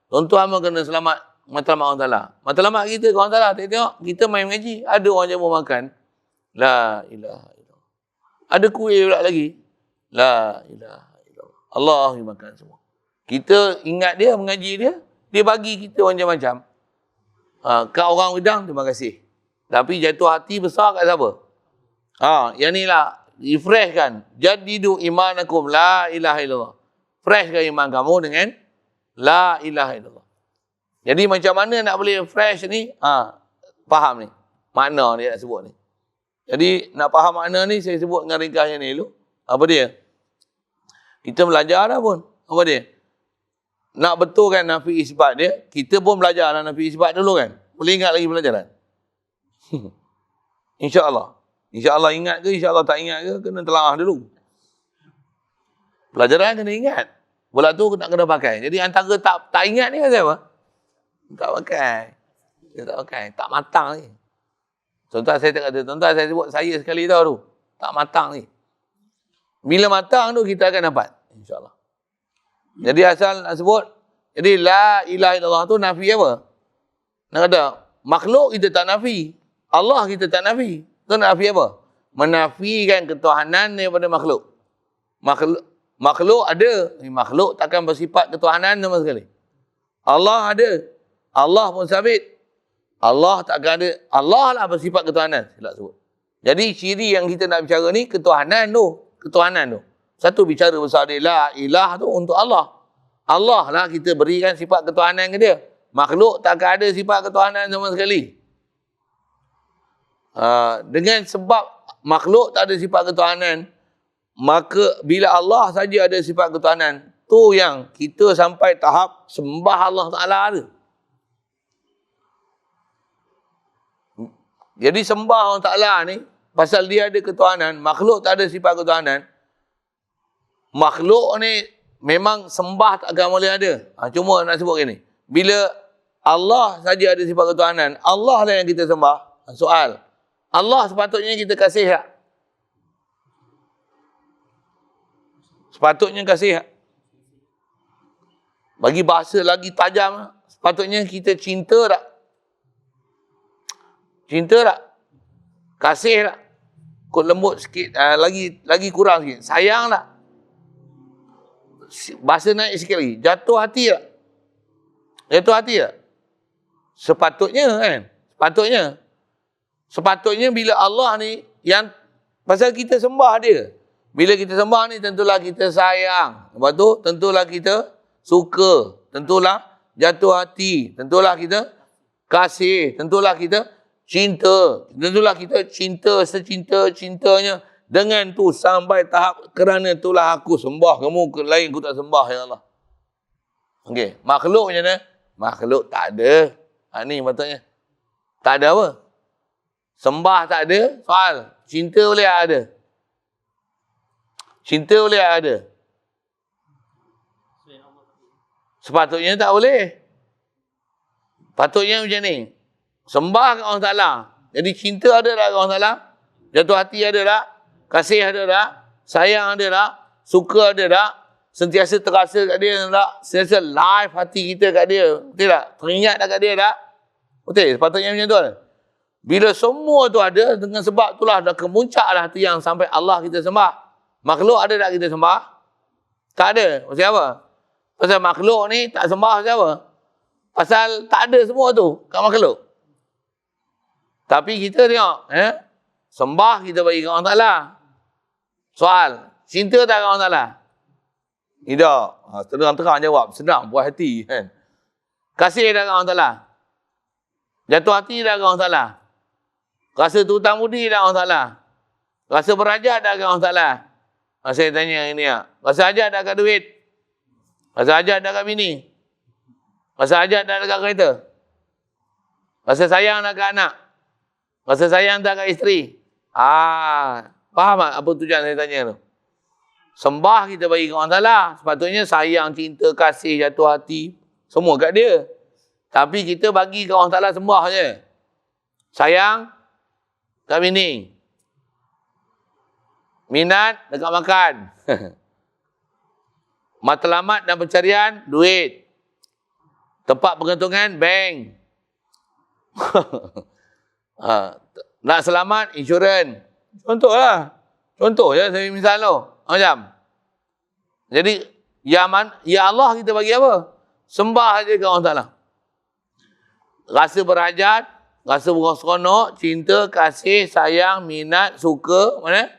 Tuan-tuan pun kena selamat matlamat Allah Ta'ala. Matlamat kita ke Allah Ta'ala. Tengok, kita main mengaji. Ada orang jamu makan. La ilaha illallah. Ada kuih pula lagi. La ilaha illallah. Allah yang makan semua. Kita ingat dia, mengaji dia. Dia bagi kita macam-macam. Kat orang wedang, terima kasih. Tapi jatuh hati besar kat siapa? Yang ni lah. Refreshkan. Jadidu imanakum la ilaha illallah. Freshkan iman kamu dengan la ilaha illallah. Jadi macam mana nak boleh fresh ni? Faham ni. Makna dia nak sebut ni. Jadi nak faham makna ni, saya sebut dengan ringkasnya ni dulu. Apa dia? Kita belajar dah pun. Apa dia? Nak betulkan nafi isbat dia, kita pun belajar lah nafi isbat dulu kan. Boleh ingat lagi pelajaran? InsyaAllah. InsyaAllah ingat ke, insyaAllah tak ingat ke, kena telaah dulu. Pelajaran kena ingat. Bola tu nak kena pakai. Jadi antara tak ingat ni pasal apa? Tak pakai. Dia tak pakai. Tak matang ni. Tuan-tuan saya tak kata, tuan-tuan saya sebut saya sekali tahu tu. Tak matang ni. Bila matang tu kita akan dapat. InsyaAllah. Jadi asal nak sebut, jadi la ilaha illallah tu nafi apa? Nak kata, makhluk kita tak nafi. Allah kita tak nafi. Itu nafi apa? Menafikan ketuhanan daripada makhluk. Makhluk ada. Makhluk takkan bersifat ketuhanan sama sekali. Allah ada. Allah pun sabit. Allah takkan ada. Allah lah bersifat ketuhanan. Silap sebut. Jadi ciri yang kita nak bicara ni ketuhanan tu. Ketuhanan tu. Satu bicara besar dia la ilah tu untuk Allah. Allah lah kita berikan sifat ketuhanan ke dia. Makhluk takkan ada sifat ketuhanan sama sekali. Dengan sebab makhluk tak ada sifat ketuhanan, maka bila Allah saja ada sifat ketuhanan, tu yang kita sampai tahap sembah Allah Ta'ala ada. Jadi sembah Allah Ta'ala ni, pasal dia ada ketuhanan, makhluk tak ada sifat ketuhanan. Makhluk ni memang sembah tak akan boleh ada. Cuma nak sebut gini. Bila Allah saja ada sifat ketuhanan, Allah lah yang kita sembah. Soal, Allah sepatutnya kita kasih tak? Sepatutnya kasih tak? Bagi bahasa lagi tajam, sepatutnya kita cinta tak? Cinta tak? Kasih tak? Kut lembut sikit, lagi kurang sikit. Sayang tak? Bahasa naik sikit lagi. Jatuh hati tak? Jatuh hati tak? Sepatutnya kan? Sepatutnya bila Allah ni, yang pasal kita sembah dia. Bila kita sembah ni, tentulah kita sayang. Lepas tu, tentulah kita suka. Tentulah jatuh hati. Tentulah kita kasih. Tentulah kita cinta. Tentulah kita cinta secinta-cintanya. Dengan tu sampai tahap, kerana itulah aku sembah kamu, lain aku tak sembah, ya Allah. Okey, makhluk macam mana? Makhluk tak ada. Ni patutnya. Tak ada apa? Sembah tak ada, soal. Cinta boleh ada. Cinta boleh ada. Sepatutnya tak boleh. Patutnya macam ni. Sembah kat Allah Ta'ala. Jadi cinta ada tak kat Allah Ta'ala? Jatuh hati ada tak? Kasih ada tak? Sayang ada tak? Suka ada tak? Sentiasa terasa kat dia tak? Sentiasa live hati kita kat dia. Betul tak? Teringat kat dia tak? Betul? Sepatutnya macam tu. Bila semua tu ada, dengan sebab itulah dah kemuncak lah tu yang sampai Allah kita sembah. Makhluk ada tak kita sembah? Tak ada. Pasal apa? Pasal makhluk ni tak sembah pasal apa? Pasal tak ada semua tu kat makhluk. Tapi kita tengok, sembah kita bagi kat Allah Ta'ala. Soal, cinta tak kat Allah Ta'ala? Tidak. Terang-terang jawab. Senang, puas hati. Kan? Kasih tak kat Allah Ta'ala? Jatuh hati tak kat Allah Ta'ala? Rasa tutang budi tak kat Allah Ta'ala? Rasa berhajat tak kat Allah Ta'ala? Saya tanya ini ya. Rasa hajat tak kat duit? Rasa hajat tak kat bini? Rasa hajat tak kat kereta? Rasa sayang tak kat anak? Rasa sayang tak kat isteri? Faham tak apa tujuan saya tanya tu? Sembah kita bagi kat Allah Ta'ala. Sepatutnya sayang, cinta, kasih, jatuh hati. Semua kat dia. Tapi kita bagi kat Allah Ta'ala sembah je. Sayang kat bini. Minat dekat makan. Matlamat dan pencarian, duit. Tempat pergantungan, bank. Nak selamat, insurans. Contoh je, saya misal tu. Macam. Jadi, ya Allah kita bagi apa? Sembah aja ke Allah Ta'ala. Rasa berhajat, rasa berseronok, cinta, kasih, sayang, minat, suka. Mana?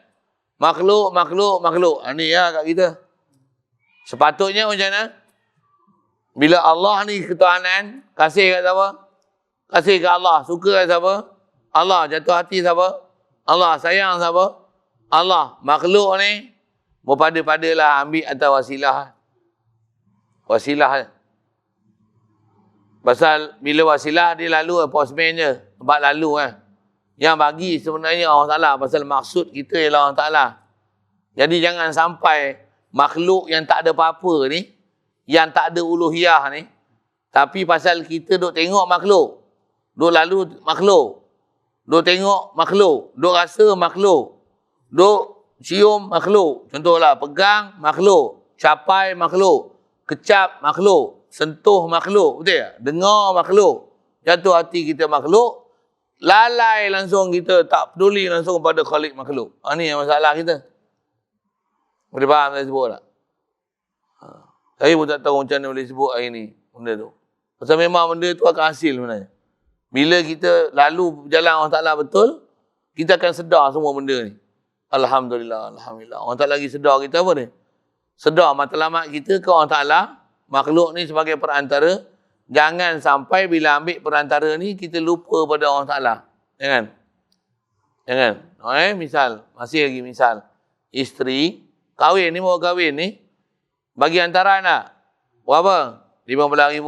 Makhluk. Ni ya kat kita. Sepatutnya macam mana? Bila Allah ni ketuhanan, kasih kat siapa? Kasih kat Allah. Suka kat siapa? Allah. Jatuh hati siapa? Allah. Sayang siapa? Allah. Makhluk ni, berpada-padalah ambil atas wasilah. Wasilah. Pasal bila wasilah, dia lalu postman je. Tempat lalu kan. Yang bagi sebenarnya Allah Ta'ala. Pasal maksud kita ialah Allah Ta'ala. Jadi jangan sampai makhluk yang tak ada apa-apa ni, yang tak ada uluhiyah ni, tapi pasal kita duk tengok makhluk, duk lalu makhluk, duk tengok makhluk, duk rasa makhluk, duk cium makhluk. Contohlah, pegang makhluk, capai makhluk, kecap makhluk, sentuh makhluk, betul tak? Dengar makhluk, jatuh hati kita makhluk, lalai langsung kita, tak peduli langsung pada khalik makhluk. Ni yang masalah kita. Boleh faham saya sebut tak? Saya pun tak tahu macam mana boleh sebut hari ni benda tu. Pasal memang benda tu akan hasil sebenarnya. Bila kita lalu jalan Allah Ta'ala betul, kita akan sedar semua benda ni. Alhamdulillah. Allah Ta'ala lagi sedar kita apa ni? Sedar matlamat kita ke Allah Ta'ala, makhluk ni sebagai perantara. Jangan sampai bila ambil perantara ni, kita lupa pada Allah Ta'ala. Jangan. Misal, masih lagi misal. Isteri, kahwin ni, mau kahwin ni, bagi hantaran tak? Berapa? 15,000.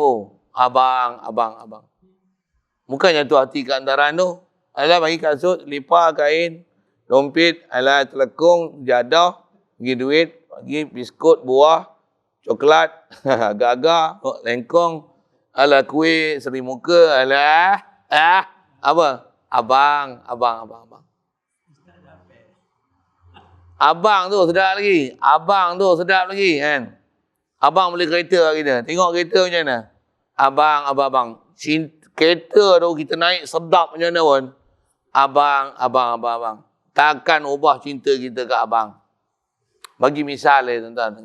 Abang. Bukan jatuh hati kat hantaran tu. Alah bagi kasut, lipa, kain, dompet, alah telekung, jadah, bagi duit, bagi biskut, buah, coklat, agak-agak, lengkong, ala kuih, seri muka, ala, apa? Abang. Abang tu sedap lagi, kan? Abang beli kereta kita. Tengok kereta macam mana? Abang. Kereta tu kita naik sedap macam mana pun. Abang. Takkan ubah cinta kita ke abang. Bagi misal tuan-tuan.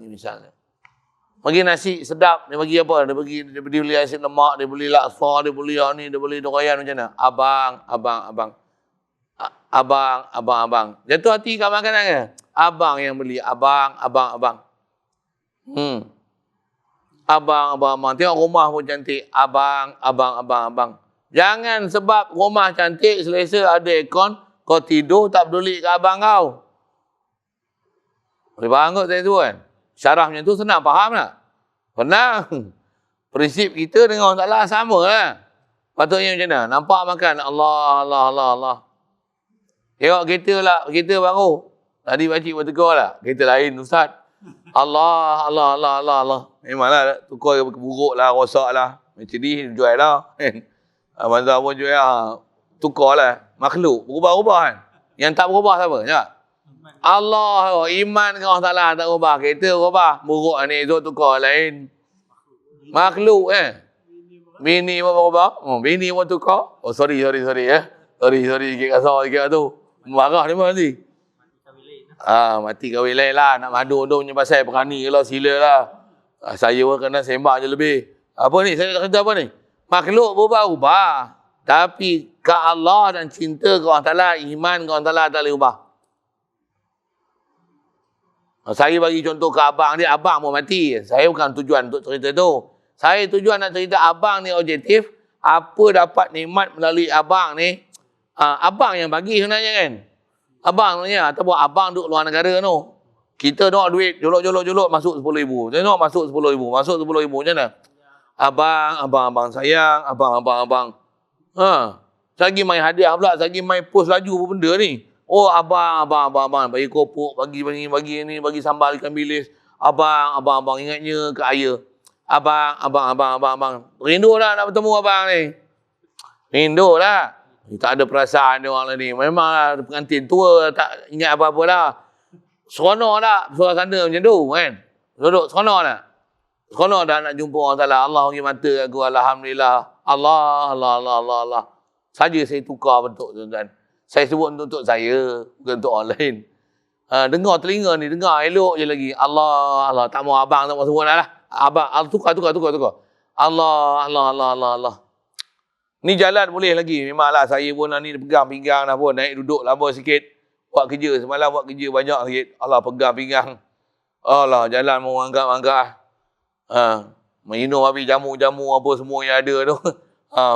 Bagi nasi sedap, dia bagi apa? Dia beli asin lemak, dia beli laksa, dia beli ni, dia beli dorayan macam mana? Abang. Jatuh hati kat makanan ke? Abang yang beli. Abang. Abang. Tengok rumah pun cantik. Abang. Jangan sebab rumah cantik, selesa, ada aircon, kau tidur tak peduli ke abang kau. Boleh faham kot saya tu kan? Syarah macam tu senang faham tak? Senang. Prinsip kita dengan orang Ta'ala sama lah. Patutnya macam mana? Nampak makan. Allah. Tengok kereta baru. Tadi pakcik bertegur lah. Kereta lain Ustaz. Allah. Memanglah tukar buruk lah, rosak lah. Mercedes jual lah. Mazda pun jual lah. Tukar lah. Makhluk. Berubah-ubah kan. Yang tak berubah siapa? Cakap. Allah. Iman ke Allah Ta'ala tak berubah. Kereta berubah. Buruk ni esok tukar lain. Makhluk Bini pun berubah. Bini pun tukar. Sorry. Sorry sikit kasar sikit tu. Marah dia pun nanti. Mati kahwin lain lah. Nak madu punya pasal berani ke lah, sila lah. Saya pun kena sembah je lebih. Apa ni? Saya nak kata apa ni? Makhluk berubah-ubah. Tapi ke Allah dan cinta ke Allah Ta'ala, iman ke Allah Ta'ala tak boleh ubah. Saya bagi contoh ke abang dia, abang pun mati. Saya bukan tujuan untuk cerita tu. Saya tujuan nak cerita abang ni objektif. Apa dapat nikmat melalui abang ni? Abang yang bagi sebenarnya kan? Abang sebenarnya. Ataupun abang duduk luar negara tu. Kita nak duit, jolok masuk 10,000. Saya nak masuk 10,000. Masuk 10,000 macam mana? Abang sayang. Abang. Saya main hadiah pula. Saya main post laju apa benda ni. Oh, abang. Bagi kopok, bagi ni, bagi sambal ikan bilis. Abang. Ingatnya ke ayah. Abang. Rindu tak nak bertemu abang ni? Rindu lah. Tak ada perasaan dia orang ni. Memang pengantin tua, tak ingat apa-apa lah. Seronok tak suasana macam tu kan? Duduk seronok tak? Seronok tak nak jumpa orang Ta'ala? Allah bagi mata aku, Alhamdulillah. Allah. Saja saya tukar bentuk tuan-tuan. Saya sebut untuk saya, bukan untuk orang lain. Dengar telinga ni, dengar elok je lagi. Allah. Tak mau abang, tak mau sebut lah. Abang, tukar. Allah. Ni jalan boleh lagi. Memanglah saya pun ni pegang pinggang dah pun. Naik duduk lama sikit. Buat kerja. Semalam buat kerja banyak sikit. Allah pegang pinggang. Allah jalan mau angkat. Minum habis jamu-jamu apa semua yang ada tu.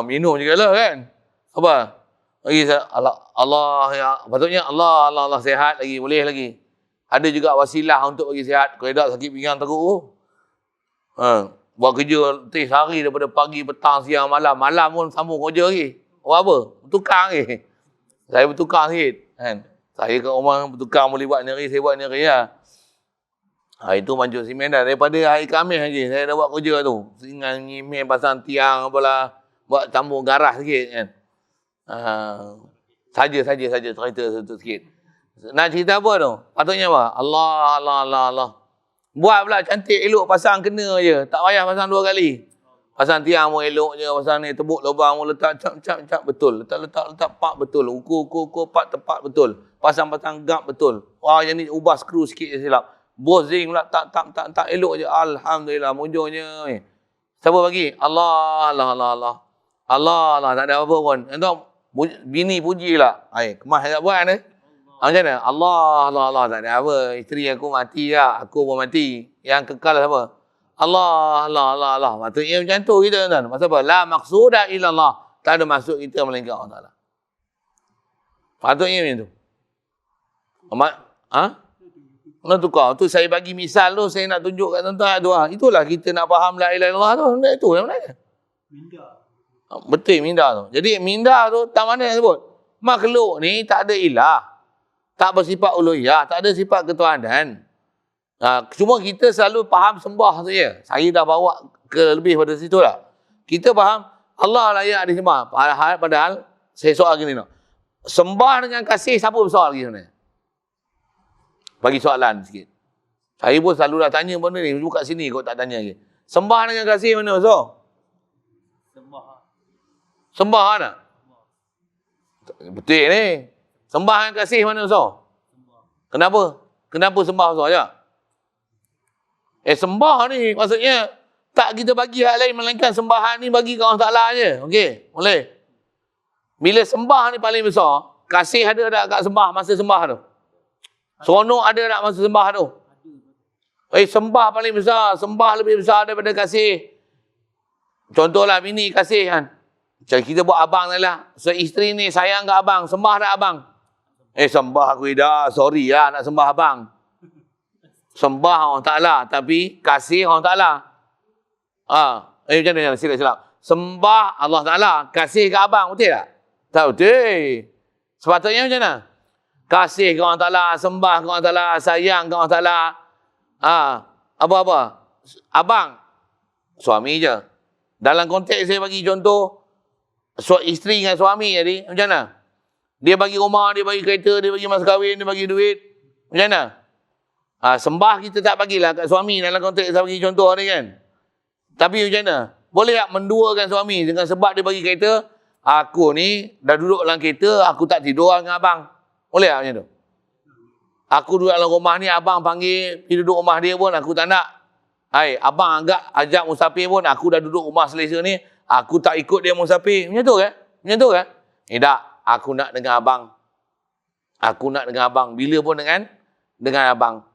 Minum juga lah kan. Apa? Lagi Allah ya. Patutnya Allah sihat lagi. Boleh lagi. Ada juga wasilah untuk bagi sihat. Kalau tak sakit pinggang teruk. Buat kerja sehari daripada pagi, petang, siang, malam. Malam pun sambung kerja lagi. Buat apa? Bertukar lagi. Saya bertukar sikit. Kan? Saya kat rumah bertukar boleh buat ni hari, saya buat ni hari lah. Itu mancung simen dah. Daripada hari Khamis lagi saya dah buat kerja tu. Dengan nyimeh pasang tiang apalah. Buat campur garas sikit kan. Saja cerita sikit. Nak cerita apa tu? Patutnya apa? Allah. Buat pula cantik elok, pasang kena je. Tak payah pasang 2 kali. Pasang tiang pun elok je. Pasang ni tebuk lubang pun letak cap betul. Letak pak betul. Ukur pak tepat betul. Pasang gap betul. Wah, yang ni ubah skru sikit je silap. Bozing pula tak elok je. Alhamdulillah mujurnya. Siapa bagi? Allah. Tak ada apa pun. Entah bini puji lah. Kemas tak buat ni. Macam mana? Allah. Tak ada apa. Isteri aku mati lah. Aku pun mati. Yang kekal siapa? Allah. Maksudnya macam tu kita tuan. Maksud apa? La maqsuda illallah. Tak ada maksud kita melainkan Allah Ta'ala. Patutnya macam tu. Nak tukar. Tu saya bagi misal tu. Saya nak tunjuk kat tuan-tuan tu. Itulah kita nak faham la ilaha illallah tu. Itu yang mana? Minda. Betul minda tu. Jadi minda tu tak mana yang sebut? Makhluk ni tak ada ilah. Tak bersifat uluhiyah, tak ada sifat ketuhanan. Cuma kita selalu faham sembah saja. Saya dah bawa ke lebih pada situ lah. Kita faham Allah layak disembah. Padahal saya soal gini no. Sembah dengan kasih siapa besar lagi sebenarnya? Bagi soalan sikit. Saya pun selalu dah tanya benda ni. Buka sini kau tak tanya lagi. Sembah dengan kasih mana besar? Sembah tak? Betul ni. Sembah dengan kasih mana besar? Kenapa? Kenapa sembah besar je? Sembah ni maksudnya tak kita bagi hak lain melainkan sembahan ni bagi ke Allah Ta'ala je. Okey, boleh. Bila sembah ni paling besar, kasih ada tak kat sembah masa sembah tu? Seronok ada tak masa sembah tu? Sembah paling besar, sembah lebih besar daripada kasih. Contohlah bini kasih kan. Macam kita buat abang lah. So isteri ni sayang kat abang, sembah tak abang? Sembah aku dah, sorry lah nak sembah abang. Sembah Allah Ta'ala, tapi kasih Allah Ta'ala. Macam mana? Silap. Sembah Allah Ta'ala, kasih ke abang, betul tak? Tak betul. Sepatutnya macam mana? Kasih ke Allah Ta'ala, sembah ke Allah Ta'ala, sayang ke Allah Ta'ala. Apa-apa? Abang, suami je. Dalam konteks saya bagi contoh, isteri dengan suami jadi, macam mana? Dia bagi rumah, dia bagi kereta, dia bagi mas kahwin, dia bagi duit. Macam mana? Sembah kita tak bagilah kat suami dalam konteks saya bagi contoh ni kan. Tapi macam mana? Boleh tak menduakan suami dengan sebab dia bagi kereta, aku ni dah duduk dalam kereta, aku tak tidur dengan abang. Boleh tak macam tu? Aku duduk dalam rumah ni, abang panggil pergi duduk rumah dia pun aku tak nak. Abang ajak musafir pun, aku dah duduk rumah selesa ni, aku tak ikut dia musafir. Macam tu kan? Macam tu kan? Tak, aku nak dengan abang. Aku nak dengan abang. Bila pun dengan abang.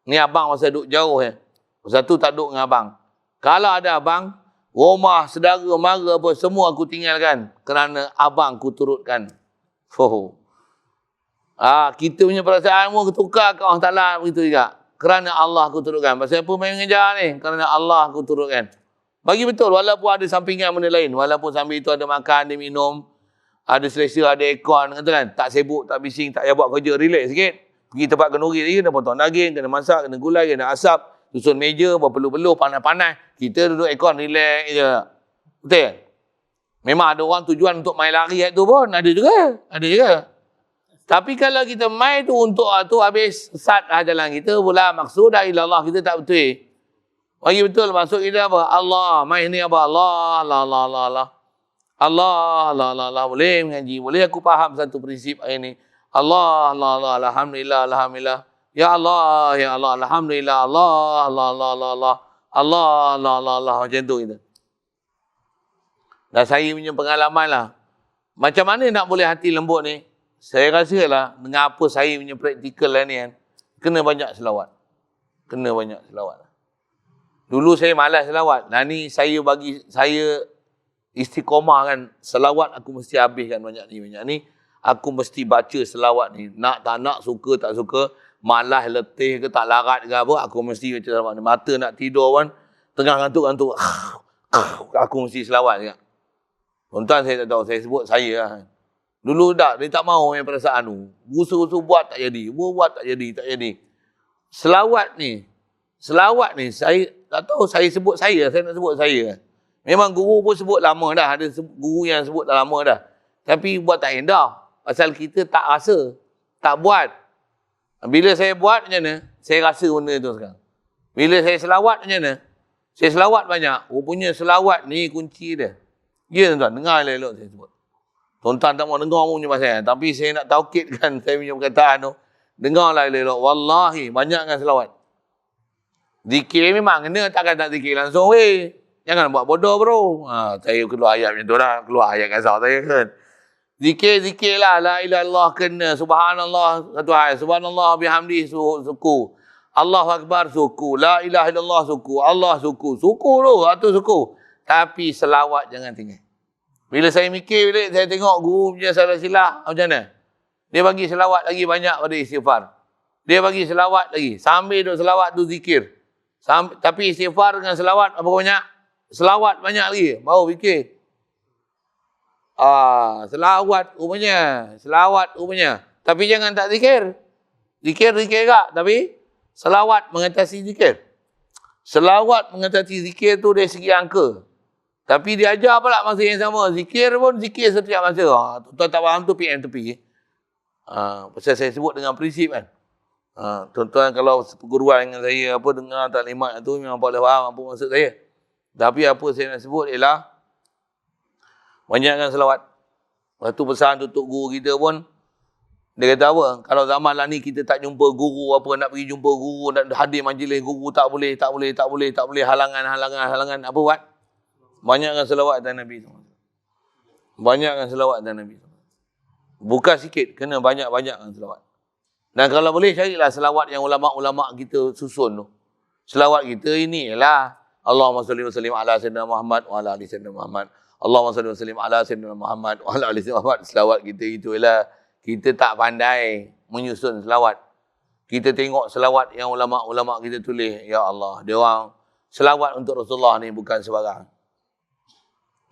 Ni abang masa duduk jauh ya. Masa tu tak duduk dengan abang. Kalau ada abang, rumah, saudara, mara apa, semua aku tinggalkan. Kerana abang aku turutkan. Kita punya perasaan pun tukar ke Allah Ta'ala begitu juga. Kerana Allah aku turutkan. Pasal apa main mengejar ni? Kerana Allah aku turutkan. Bagi betul, walaupun ada sampingan benda lain. Walaupun sambil itu ada makan, ada minum, ada selesa, ada aircon, kan? Tak sibuk, tak bising, tak payah buat kerja, relax sikit. Pergi tempat kenduri lagi, kena potong daging, kena masak, kena gulai, kena asap, susun meja, berpeluh-peluh, panas-panas. Kita duduk aircon, relax je. Betul? Memang ada orang tujuan untuk main lari tu pun, ada juga. Tapi kalau kita main tu untuk tu habis sesat jalan kita, pula maksud dah ilallah, kita tak betul. Bagi betul maksud kita apa? Allah, main ni apa? Allah, boleh mengaji. Boleh aku faham satu prinsip hari ni. Allah, alhamdulillah. Ya Allah, alhamdulillah. Allah, macam tu kita. Dan saya punya pengalaman lah. Macam mana nak boleh hati lembut ni? Saya rasa lah, dengan apa saya punya praktikal lah ni kan, kena banyak selawat. Dulu saya malas selawat. Ni saya istiqomah kan, selawat aku mesti habiskan banyak ni. Aku mesti baca selawat ni. Nak tak nak, suka tak suka, malas, letih ke, tak larat ke apa, aku mesti baca selawat ni. Mata nak tidur pun, tengah ngantuk-ngantuk, aku mesti selawat juga. Tuan-tuan saya tak tahu, saya sebut saya lah. Dulu dia tak mahu main perasaan tu. Usul-usul buat tak jadi. Selawat ni, saya tak tahu saya sebut saya nak sebut saya. Memang guru pun sebut lama dah, ada guru yang sebut dah lama dah. Tapi buat tak indah. Pasal kita tak rasa, tak buat. Bila saya buat macam mana, saya rasa benda tu sekarang. Bila saya selawat macam mana, saya selawat banyak. Rupanya selawat ni kunci dia. Ya tuan-tuan, dengar elok-elok saya sebut. Tuan-tuan tak mau dengar punya pasal. Tapi saya nak taukidkan saya punya perkataan tu. Dengarlah elok-elok. Wallahi, banyakkan selawat. Zikir memang kena, takkan tak zikir langsung weh. Jangan buat bodoh bro. Saya keluar ayat macam tu dah. Keluar ayat kasar saya kan. Zikir lah. La ilaha illallah kena. Subhanallah. Satu ayat. Subhanallah bihamdi suku. Allahu Akbar suku. La ilaha illallah suku. Allah suku. Suku tu. Itu suku. Tapi selawat jangan tinggal. Bila saya mikir, saya tengok guru punya salah silap. Macam mana? Dia bagi selawat lagi banyak pada istighfar. Dia bagi selawat lagi. Sambil duk selawat tu zikir. Tapi istighfar dengan selawat apa banyak? Selawat banyak lagi. Baru fikir. Selawat rupanya. Tapi jangan tak zikir. Zikir kak. Tapi Selawat mengatasi zikir. Selawat mengatasi zikir tu dari segi angka. Tapi dia ajar pula masa yang sama. Zikir pun zikir setiap masa. Tuan tak faham tu PM tepi. Pasal saya sebut dengan prinsip kan. Tuan-tuan kalau perguruan dengan saya, apa dengar taklimat tu memang boleh faham apa maksud saya. Tapi apa saya nak sebut ialah banyakkan selawat. Lepas tu pesan tutup guru kita pun, dia kata apa? Kalau zaman lah ni kita tak jumpa guru apa, nak pergi jumpa guru, nak hadir majlis guru, tak boleh, halangan. Apa buat? Banyakkan selawat atas Nabi. Banyakkan selawat atas Nabi. Bukan sikit, kena banyak-banyakkan selawat. Dan kalau boleh carilah selawat yang ulama-ulama kita susun tu. Selawat kita ini ialah Allahumma salli wa sallim ala sayyidina Muhammad wa ala ali sayyidina Muhammad. Allahumma salli wa sallim ala sayyidina Muhammad wa ala ali sayyidina Muhammad. Selawat kita itu ialah kita tak pandai menyusun selawat. Kita tengok selawat yang ulama-ulama kita tulis. Ya Allah, dia orang selawat untuk Rasulullah ni bukan sebarang.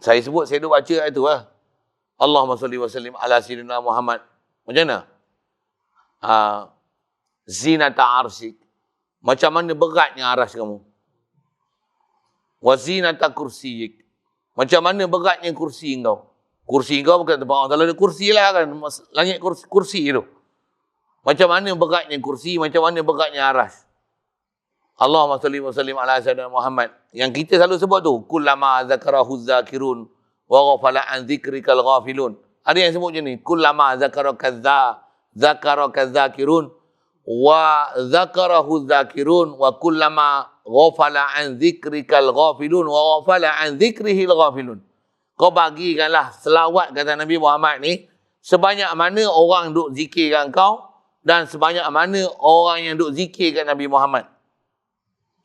Saya sebut, saya duk baca itu lah. Allahumma salli wa sallim ala sayyidina Muhammad. Macam mana? Zinata arsyik. Macam mana beratnya aras kamu. Wa zinata kursiyik. Macam mana beratnya kursi engkau. Kursi engkau bukan tempat orang. Kalau ada kursi lah kan. Langit kursi tu. Macam mana beratnya kursi. Macam mana beratnya aras. Allahumma salli wa sallim ala sayyidina Muhammad. Yang kita selalu sebut tu. Kullama zakarahu zakirun. Wa ghafala an zikrikal ghafilun. Ada yang sebut macam ni. Kullama zakaraka zakirun. Wa zakarahu zakirun. Wa kullama ghafala an zikrikal ghafilun. Wa ghafala an zikrihil ghafilun. Kau bagikanlah selawat kata Nabi Muhammad ni. Sebanyak mana orang duk zikirkan kau. Dan sebanyak mana orang yang duk zikirkan Nabi Muhammad.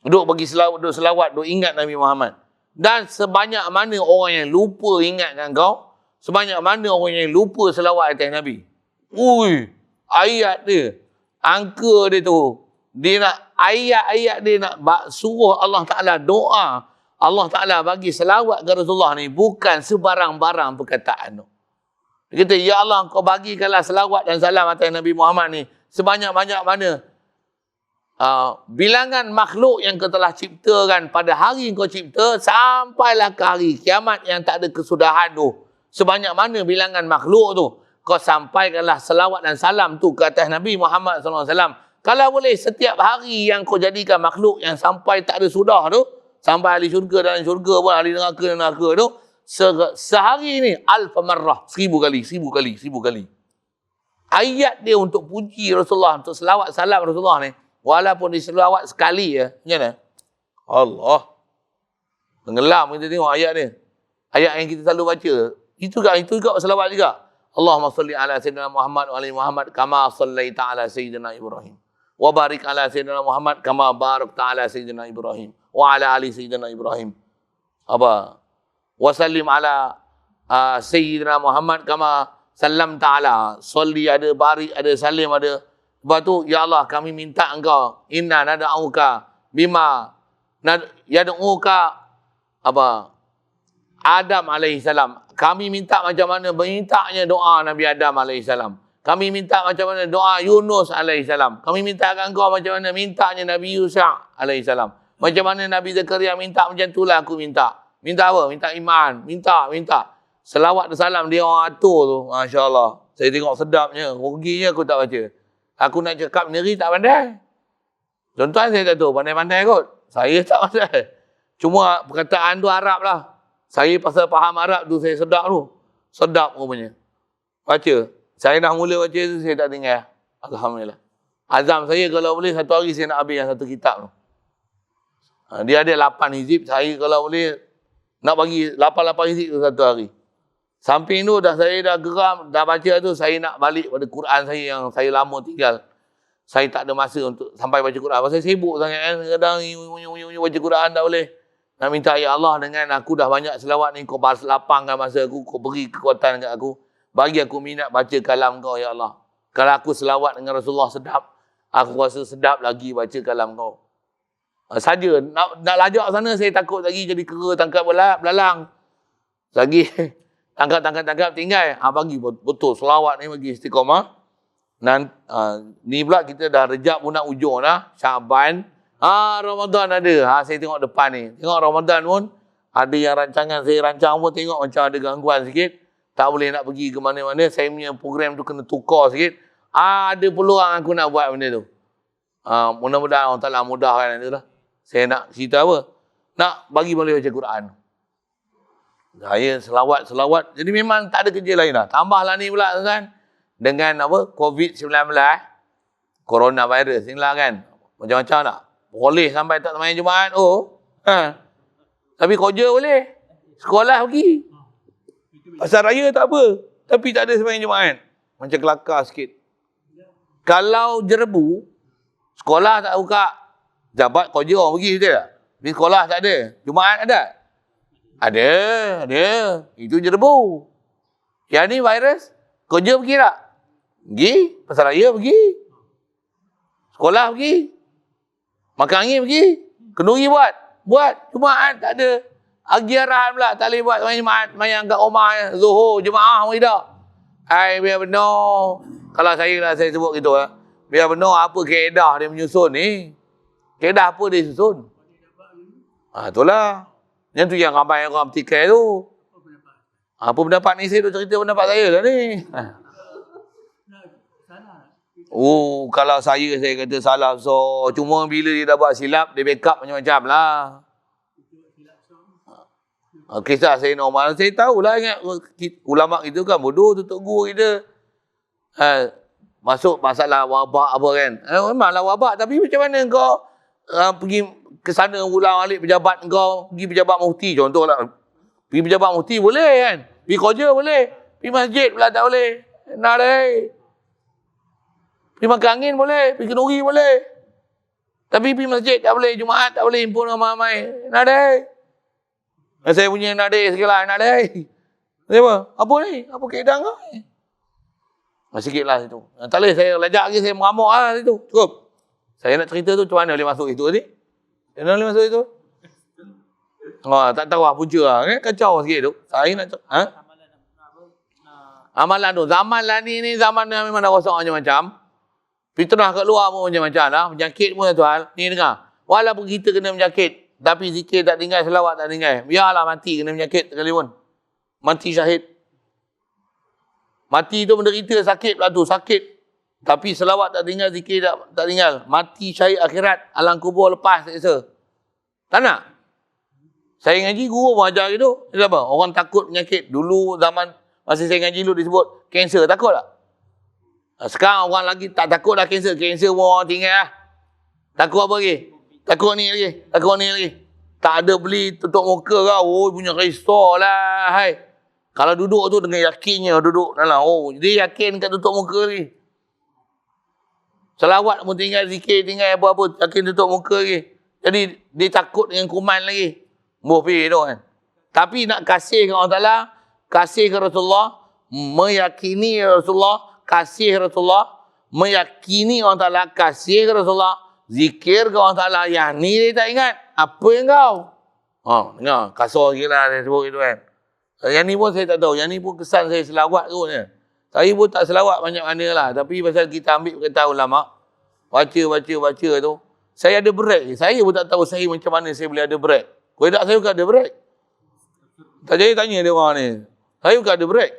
Duk bagi selawat, duk ingat Nabi Muhammad. Dan sebanyak mana orang yang lupa ingatkan kau, sebanyak mana orang yang lupa selawat atas Nabi. Ui, ayat dia, angka dia tu, dia nak, ayat-ayat dia nak suruh Allah Ta'ala doa, Allah Ta'ala bagi selawat ke Rasulullah ni, bukan sebarang-barang perkataan tu. Dia kata, Ya Allah, kau bagikanlah selawat dan salam atas Nabi Muhammad ni, sebanyak-banyak mana bilangan makhluk yang kau telah ciptakan pada hari kau cipta sampailah ke hari kiamat yang tak ada kesudahan tu. Sebanyak mana bilangan makhluk tu, kau sampaikanlah selawat dan salam tu ke atas Nabi Muhammad SAW. Kalau boleh setiap hari yang kau jadikan makhluk yang sampai tak ada sudah tu, sampai ahli syurga dalam syurga pun, ahli neraka tu, sehari ni alfa marrah, 1000 kali. Ayat dia untuk puji Rasulullah, untuk selawat salam Rasulullah ni, walaupun diselawat sekali ya, macam mana? Allah. Tenggelam kita tengok ayat ni. Ayat yang kita selalu baca. Itu juga selawat juga. Allahumma salli ala sayyidina Muhammad wa ali Muhammad kama sallaita ala sayyidina Ibrahim. Wa barik ala sayyidina Muhammad kama barakta ala sayyidina Ibrahim. Wa ala ali sayyidina Ibrahim. Apa? Wa sallim ala sayyidina Muhammad kama sallam ta'ala. Salli ada, barik ada, salim ada. Lepas tu, Ya Allah, kami minta engkau. Inna nada'uka bima yad'uka apa? Adam alaihissalam. Kami minta macam mana mintanya doa Nabi Adam alaihissalam. Kami minta macam mana doa Yunus alaihissalam. Kami minta engkau macam mana mintanya Nabi Yusuf alaihissalam. Macam mana Nabi Zakaria minta, macam itulah aku minta. Minta apa? Minta iman. Minta. Selawat dan salam dia orang atur tu. Masya Allah. Saya tengok sedapnya. Ruginya aku tak baca. Aku nak cakap sendiri tak pandai. Tuan-tuan saya tak tahu pandai-pandai kot. Saya tak pandai. Cuma perkataan tu Arab lah. Saya pasal faham Arab tu saya sedap tu. Sedap rupanya. Baca. Saya dah mula baca tu saya tak tinggal. Alhamdulillah. Azam saya kalau boleh satu hari saya nak habis yang satu kitab tu. Dia ada 8 hizib. Saya kalau boleh nak bagi 8 hizib tu satu hari. Samping tu saya dah geram, dah baca tu, saya nak balik pada Quran saya yang saya lama tinggal. Saya tak ada masa untuk sampai baca Quran. Pasal sibuk sangat kan. Kadang baca Quran tak boleh. Nak minta, Ya Allah, dengan aku dah banyak selawat ni, kau lapangkan masa aku, kau beri kekuatan kat aku. Bagi aku minat baca kalam kau, Ya Allah. Kalau aku selawat dengan Rasulullah sedap, aku rasa sedap lagi baca kalam kau. Saja, nak lajak sana, saya takut lagi jadi kera, tangkap belalang. Lagi... Tangkap, tinggal. Bagi betul selawat ni bagi istiqamah. Ni pula kita dah Rejab pun nak ujung dah. Syaban. Ramadan ada. Saya tengok depan ni. Tengok Ramadan pun. Ada yang rancangan saya rancang pun tengok macam ada gangguan sikit. Tak boleh nak pergi ke mana-mana. Saya punya program tu kena tukar sikit. Ada peluang aku nak buat benda tu. Mudah-mudahan Allah Ta'ala mudahkan itu lah. Saya nak cerita apa? Nak bagi boleh baca Quran. Saya selawat. Jadi memang tak ada kerja lain dah. Tambahlah ni pula kan. Dengan apa? COVID-19. Coronavirus ni lah kan. Macam-macam tak? Boleh sampai tak semayang Jumaat. Tapi kerja boleh. Sekolah pergi. Pasar raya tak apa. Tapi tak ada semayang Jumaat. Macam kelakar sikit. Kalau Jerebu, sekolah tak buka. Jabat kerja orang pergi betul tak? Di sekolah tak ada. Jumaat ada? Ada. Itu Jerebu. Yang ni virus, kerja pergi tak? Pergi. Pasar raya pergi. Sekolah pergi. Makan angin pergi. Kenduri buat. Jumaat tak ada. Agi arahan pula. Tak boleh buat semayang Jumaat. Semayang kat rumah. Zuhur. Jemaah pun tidak. Biar benar. Kalau saya sebut gitu lah. Biar benar apa kaedah dia menyusun ni. Kaedah apa dia susun? Itulah. Yang tu yang ramai orang bertikai tu. Apa pendapat ni? Saya duk cerita pendapat saya lah ni. Kalau saya kata salah. So, cuma bila dia dah buat silap, dia backup macam-macam lah. Kisah saya normal. Saya tahulah ingat ulama itu kan bodoh tutup guru kita. Masuk masalah wabak apa kan. Memanglah wabak. Tapi macam mana kau pergi ke sana ulang alik pejabat kau. Pergi pejabat mufti contohlah. Pergi pejabat mufti boleh kan. Pergi kerja boleh. Pergi masjid pula tak boleh. Nak deh. Pergi makan angin boleh. Pergi kenduri boleh. Tapi pergi masjid tak boleh. Jumaat tak boleh. Himpun ramai-ramai. Nak deh. Saya punya nak deh sekali. Nak deh. Apa ni? Apa keadaan kau ni? Sikit lah situ. Tak boleh saya lajak lagi. Saya mengamuk lah situ. Cukup. Saya nak cerita tu macam mana boleh masuk itu tadi? Macam mana boleh masuk itu? Tak tahu lah punca lah. Kacau sikit tu. Saya nak amalan tu. Zaman lah ni zaman yang memang dah rosak macam-macam. Fitnah kat luar pun macam-macam lah. Penyakit pun satu hal. Ni dengar. Walaupun kita kena penyakit. Tapi zikir tak tinggal, selawat tak tinggal. Biarlah mati kena penyakit sekalipun. Mati syahid. Mati tu menderita sakit pula tu. Sakit. Tapi selawat tak tinggal, zikir tak tinggal. Mati syahid akhirat. Alam kubur lepas seksa. Tak nak? Saya ngaji, guru pun ajar gitu. Itu apa? Orang takut penyakit. Dulu zaman masa saya ngaji dulu disebut kanser. Takut tak? Sekarang orang lagi tak takut dah kanser. Kanser pun orang tinggal lah. Takut apa lagi? Takut ni lagi. Tak ada beli tutup muka kau. Punya risau lah. Hai. Kalau duduk tu dengan yakinnya duduk dalam. Dia yakin kat tutup muka lagi. Selawat pun tinggal, zikir tinggal apa-apa. Yakin tutup muka lagi. Jadi dia takut dengan kuman lagi. Mufir tu kan. Tapi nak kasih ke Allah Ta'ala. Kasih ke Rasulullah. Meyakini Rasulullah. Kasih Rasulullah. Meyakini Allah Ta'ala. Kasih ke Rasulullah. Zikir ke Allah Ta'ala. Yang ni dia tak ingat. Apa yang kau? Dengar. Kasar sikit lah saya sebut itu kan. Yang ni pun saya tak tahu. Yang ni pun kesan saya selawat tu. Saya pun tak selawat banyak mana lah. Tapi pasal kita ambil perkataan ulama. Baca tu. Saya ada break. Saya pun tak tahu saya macam mana saya boleh ada break. Kau tak saya bukan ada break. Tak jadi tanya dia orang ni. Saya bukan ada break.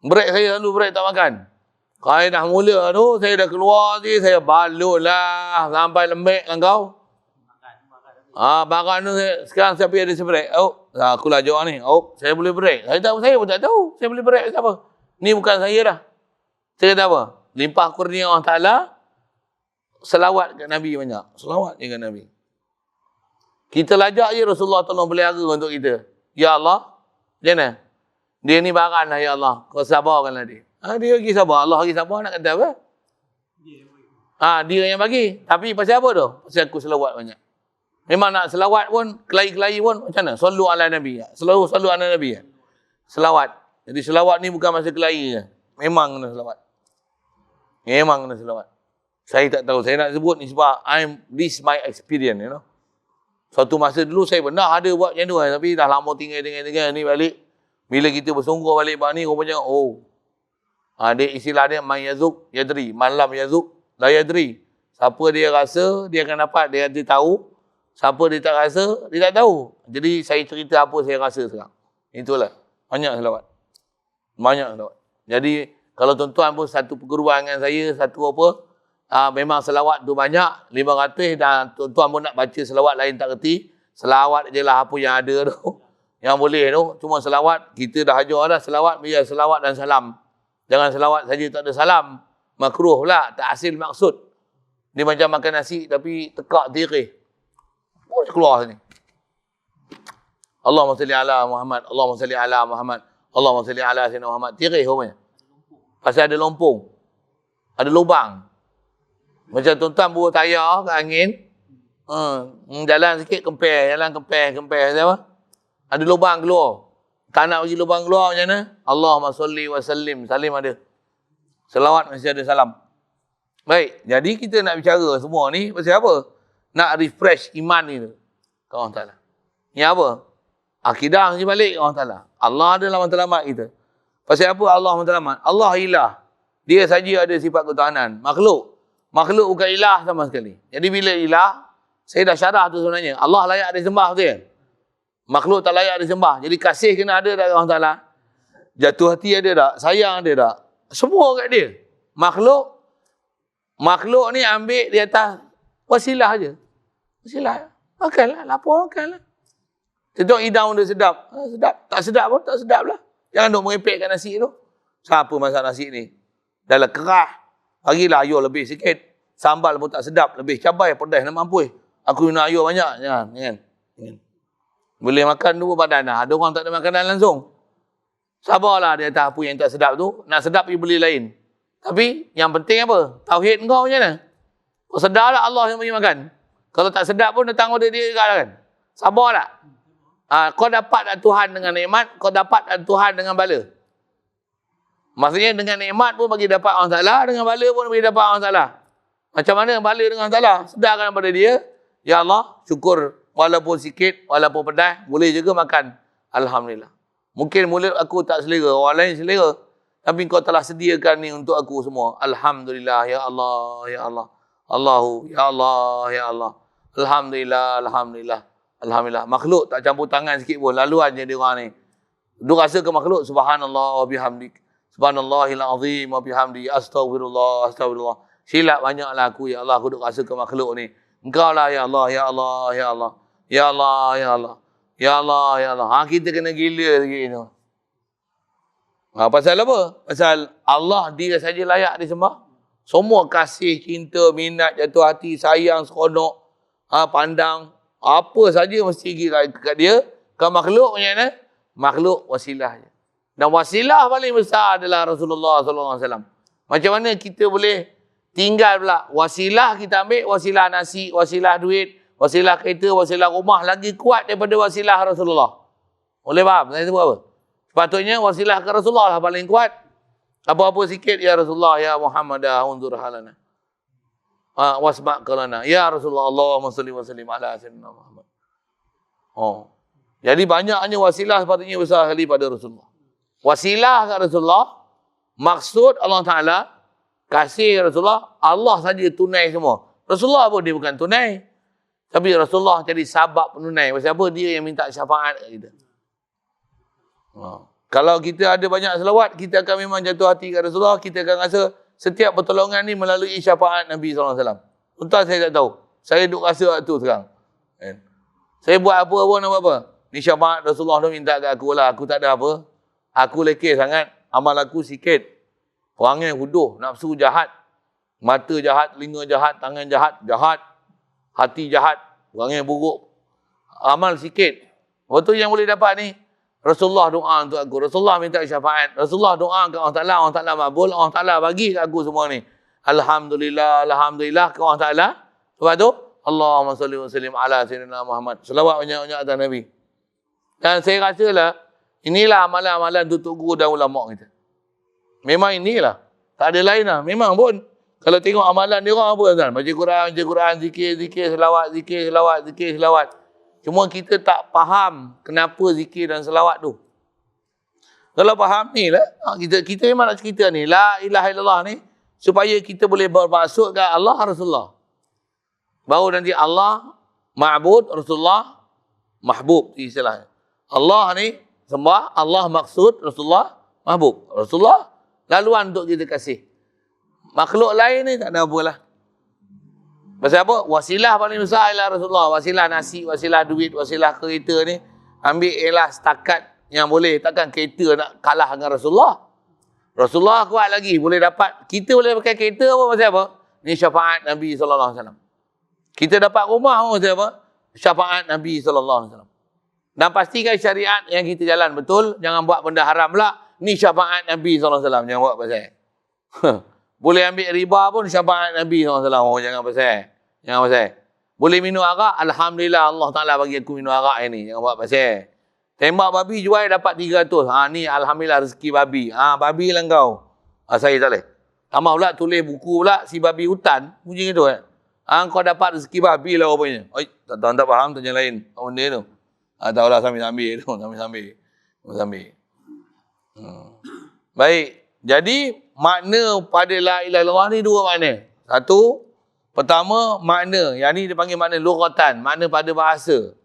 Break saya selalu break tak makan. Kalau dah mula tu, saya dah keluar je, saya balut lah. Sampai lembek dengan kau. Makan tu, sekarang siapa yang ada break? Aku lah jawab ni. Saya boleh break. Saya pun tak tahu. Saya boleh break siapa. Ni bukan saya dah. Saya kata apa? Limpah kurnia Allah Ta'ala. Selawat kat Nabi banyak. Selawat je kat Nabi. Kita lajak je Rasulullah tolong pelihara untuk kita. Ya Allah. Macam mana? Dia ni barang lah ya Allah. Kau sabarkanlah dia. Dia lagi sabar. Allah lagi sabar nak kata apa? Dia yang bagi. Tapi pasal apa tu? Pasal aku selawat banyak. Memang nak selawat pun, kelahi-kelahi pun macam mana? Sallu ala Nabi. Sallu ala Nabi. Selawat. Jadi selawat ni bukan masa kelahi je. Memang kena selawat. Saya tak tahu. Saya nak sebut ni sebab this my experience, you know. Suatu masa dulu saya pernah ada buat macam tu. Tapi dah lama tinggal ni balik. Bila kita bersungguh balik ni, rupanya, Dia istilah dia man yazuk yadri, man lam yazuk la yadri. Siapa dia rasa, dia akan dapat, dia tahu. Siapa dia tak rasa, dia tak tahu. Jadi saya cerita apa saya rasa sekarang. Itulah. Banyak selawat. Banyak selawat. Jadi kalau tuan-tuan pun satu perguruan dengan saya, satu apa, memang selawat tu banyak, 500 dan tuan-tuan pun nak baca selawat lain tak reti. Selawat je lah apa yang ada tu. Yang boleh tu. Cuma selawat, kita dah ajar dah selawat, biar selawat dan salam. Jangan selawat saja tak ada salam. Makruh pula, tak hasil maksud. Dia macam makan nasi tapi tekak tirih. Boleh keluar sini. Allahumma salli ala Muhammad, Allahumma salli ala Muhammad, Allahumma salli ala Sayyidina Muhammad. Tirih rupanya. Pasal ada lompong. Ada lubang. Macam tuan-tuan buat tayar ke angin. Jalan sikit kempel, jalan kempel. Apa? Ada lubang keluar. Tak nak bagi lubang keluar macam mana? Allahumma salli wa sallim. Salim ada. Selawat masih ada salam. Baik, jadi kita nak bicara semua ni pasal apa? Nak refresh iman ni tu. Allah Ta'ala. Ni apa? Akidah je balik Allah Ta'ala. Allah adalah matlamat kita. Pasal apa Allah matlamat? Allah ilah. Dia saja ada sifat ketuhanan. Makhluk bukan ilah sama sekali. Jadi bila ilah, saya dah syarah tu sebenarnya. Allah layak disembah betul kan? Makhluk tak layak disembah. Jadi kasih kena ada tak Allah Ta'ala? Jatuh hati ada tak? Sayang ada tak? Semua kat dia. Makhluk ni ambil di atas wasilah je. Wasilah. Makanlah. Lapar makanlah. Tengok hidang dia sedap. Sedap. Tak sedap pun tak sedap lah. Jangan duk merepekkan nasi tu. Siapa masak nasi ni? Dah lah kerah. Bagilah ayur lebih sikit. Sambal pun tak sedap. Lebih cabai, pedas nak mampu. Aku nak ayur banyak. Jangan. Boleh makan dua badan dah. Ada orang tak ada makanan langsung. Sabarlah di atas apa yang tak sedap tu. Nak sedap you beli lain. Tapi yang penting apa? Tauhid kau macam mana? Kau sedarlah Allah yang bagi makan. Kalau tak sedap pun datang order dia juga kan. Sabar tak? Kau dapat tak Tuhan dengan nikmat, kau dapat tak Tuhan dengan bala. Maksudnya dengan nikmat pun bagi dapat Allah Ta'ala, dengan bala pun bagi dapat Allah Ta'ala. Macam mana bala dengan Allah Ta'ala? Sedarkan pada dia, ya Allah, syukur walaupun sikit, walaupun pedas, boleh juga makan. Alhamdulillah. Mungkin mulut aku tak selera, orang lain selera. Tapi kau telah sediakan ni untuk aku semua. Alhamdulillah, ya Allah, ya Allah. Allahu, ya Allah, ya Allah. Alhamdulillah, Alhamdulillah. Alhamdulillah. Makhluk tak campur tangan sikit pun. Laluan je dia orang ni. Dia rasa ke makhluk. Subhanallah wa bihamdik. Subhanallahil azim wa bihamdi. Astaghfirullah, astagfirullah. Silap banyaklah aku, ya Allah. Aku duk rasa ke makhluk ni. Engkau lah, ya Allah, ya Allah, ya Allah. Ya Allah, ya Allah. Ya Allah, ya Allah. Kita kena gila sikit tu. Pasal apa? Pasal Allah dia saja layak disembah. Semua kasih, cinta, minat, jatuh hati, sayang, seronok, pandang, apa saja mesti kat dia. Kalau makhluk macam mana? Makhluk wasilah je. Dan wasilah paling besar adalah Rasulullah SAW. Macam mana kita boleh tinggal pula? Wasilah kita ambil, wasilah nasi, wasilah duit, wasilah kereta, wasilah rumah lagi kuat daripada wasilah Rasulullah. Boleh faham? Saya sebut apa? Sepatutnya wasilah ke Rasulullah lah paling kuat. Apa-apa sikit, ya Rasulullah, ya Muhammad, unzur halana. Wasma' kalana. Ya Rasulullah, Allahumma salli wa sallim ala Sayyidina Muhammad. Jadi banyaknya wasilah sepatutnya besar sekali pada Rasulullah. Wasilah ke Rasulullah, maksud Allah Ta'ala, kasih Rasulullah, Allah saja tunai semua. Rasulullah pun dia bukan tunai. Tapi Rasulullah jadi sabab penunai. Sebab apa? Dia yang minta syafaat kat kita. Kalau kita ada banyak selawat, kita akan memang jatuh hati kat Rasulullah. Kita akan rasa setiap pertolongan ni melalui syafaat Nabi SAW. Entah saya tak tahu. Saya duk rasa waktu sekarang. Saya buat apa pun nak buat apa. Ni syafaat Rasulullah tu minta kat aku lah. Aku tak ada apa. Aku lekeh sangat. Amal aku sikit. Perangai huduh. Nafsu jahat. Mata jahat. Telinga jahat. Tangan jahat. Jahat. Hati jahat. Perangai buruk. Amal sikit. Lepas tu yang boleh dapat ni. Rasulullah doa untuk aku. Rasulullah minta syafaat. Rasulullah doa ke Allah Ta'ala. Allah Ta'ala makbul. Allah Ta'ala bagi ke aku semua ni. Alhamdulillah. Alhamdulillah ke Allah Ta'ala. Lepas tu. Allahumma salli wa sallim ala Sayyidina Muhammad. Selawat banyak-banyak atas Nabi. Dan saya rasa lah. Inilah amalan-amalan tutup guru dan ulama kita. Memang inilah. Tak ada lain lah. Memang pun. Kalau tengok amalan dia orang apa tuan? Baca Quran, zikir, selawat, zikir, selawat. Cuma kita tak faham kenapa zikir dan selawat tu. Kalau faham ni lah, kita memang nak cerita ni, la ilaha illallah ni, supaya kita boleh bermaksud ke Allah, Rasulullah. Baru nanti Allah, ma'bud, Rasulullah, mahbub, istilahnya. Allah ni sembah, Allah maksud, Rasulullah mahbub. Rasulullah laluan untuk kita kasih. Makhluk lain ni tak ada apa lah. Pasal apa? Wasilah paling besar ialah Rasulullah. Wasilah nasi, wasilah duit, wasilah kereta ni, ambil ialah setakat yang boleh. Takkan kereta nak kalah dengan Rasulullah. Rasulullah kuat lagi, boleh dapat. Kita boleh pakai kereta apa pasal apa? Ni syafaat Nabi SAW. Kita dapat rumah apa pasal apa? Syafaat Nabi SAW. Dan pastikan syariat yang kita jalan betul. Jangan buat benda haram pula. Ni syafaat Nabi SAW. Jangan buat pasal. Boleh ambil riba pun syafaat Nabi SAW. Oh, jangan pasal. Jangan pasal. Boleh minum arak. Alhamdulillah Allah Ta'ala bagi aku minum arak ni. Jangan buat pasal. Tembak babi jual dapat 300. Ni Alhamdulillah rezeki babi. Babi lah kau. Saya tak boleh. Tambah pula tulis buku pula si babi hutan. Bunyi gitu kan. Kau dapat rezeki babi lah rupanya. Tuan tak faham tu yang lain. Apa benda tu? Tahulah sambil-sambil tu. Sambil-sambil. Baik. Jadi, makna pada la ilaha illallah ni dua makna. Satu, pertama makna. Yang ni dia panggil makna lughatan. Makna pada bahasa.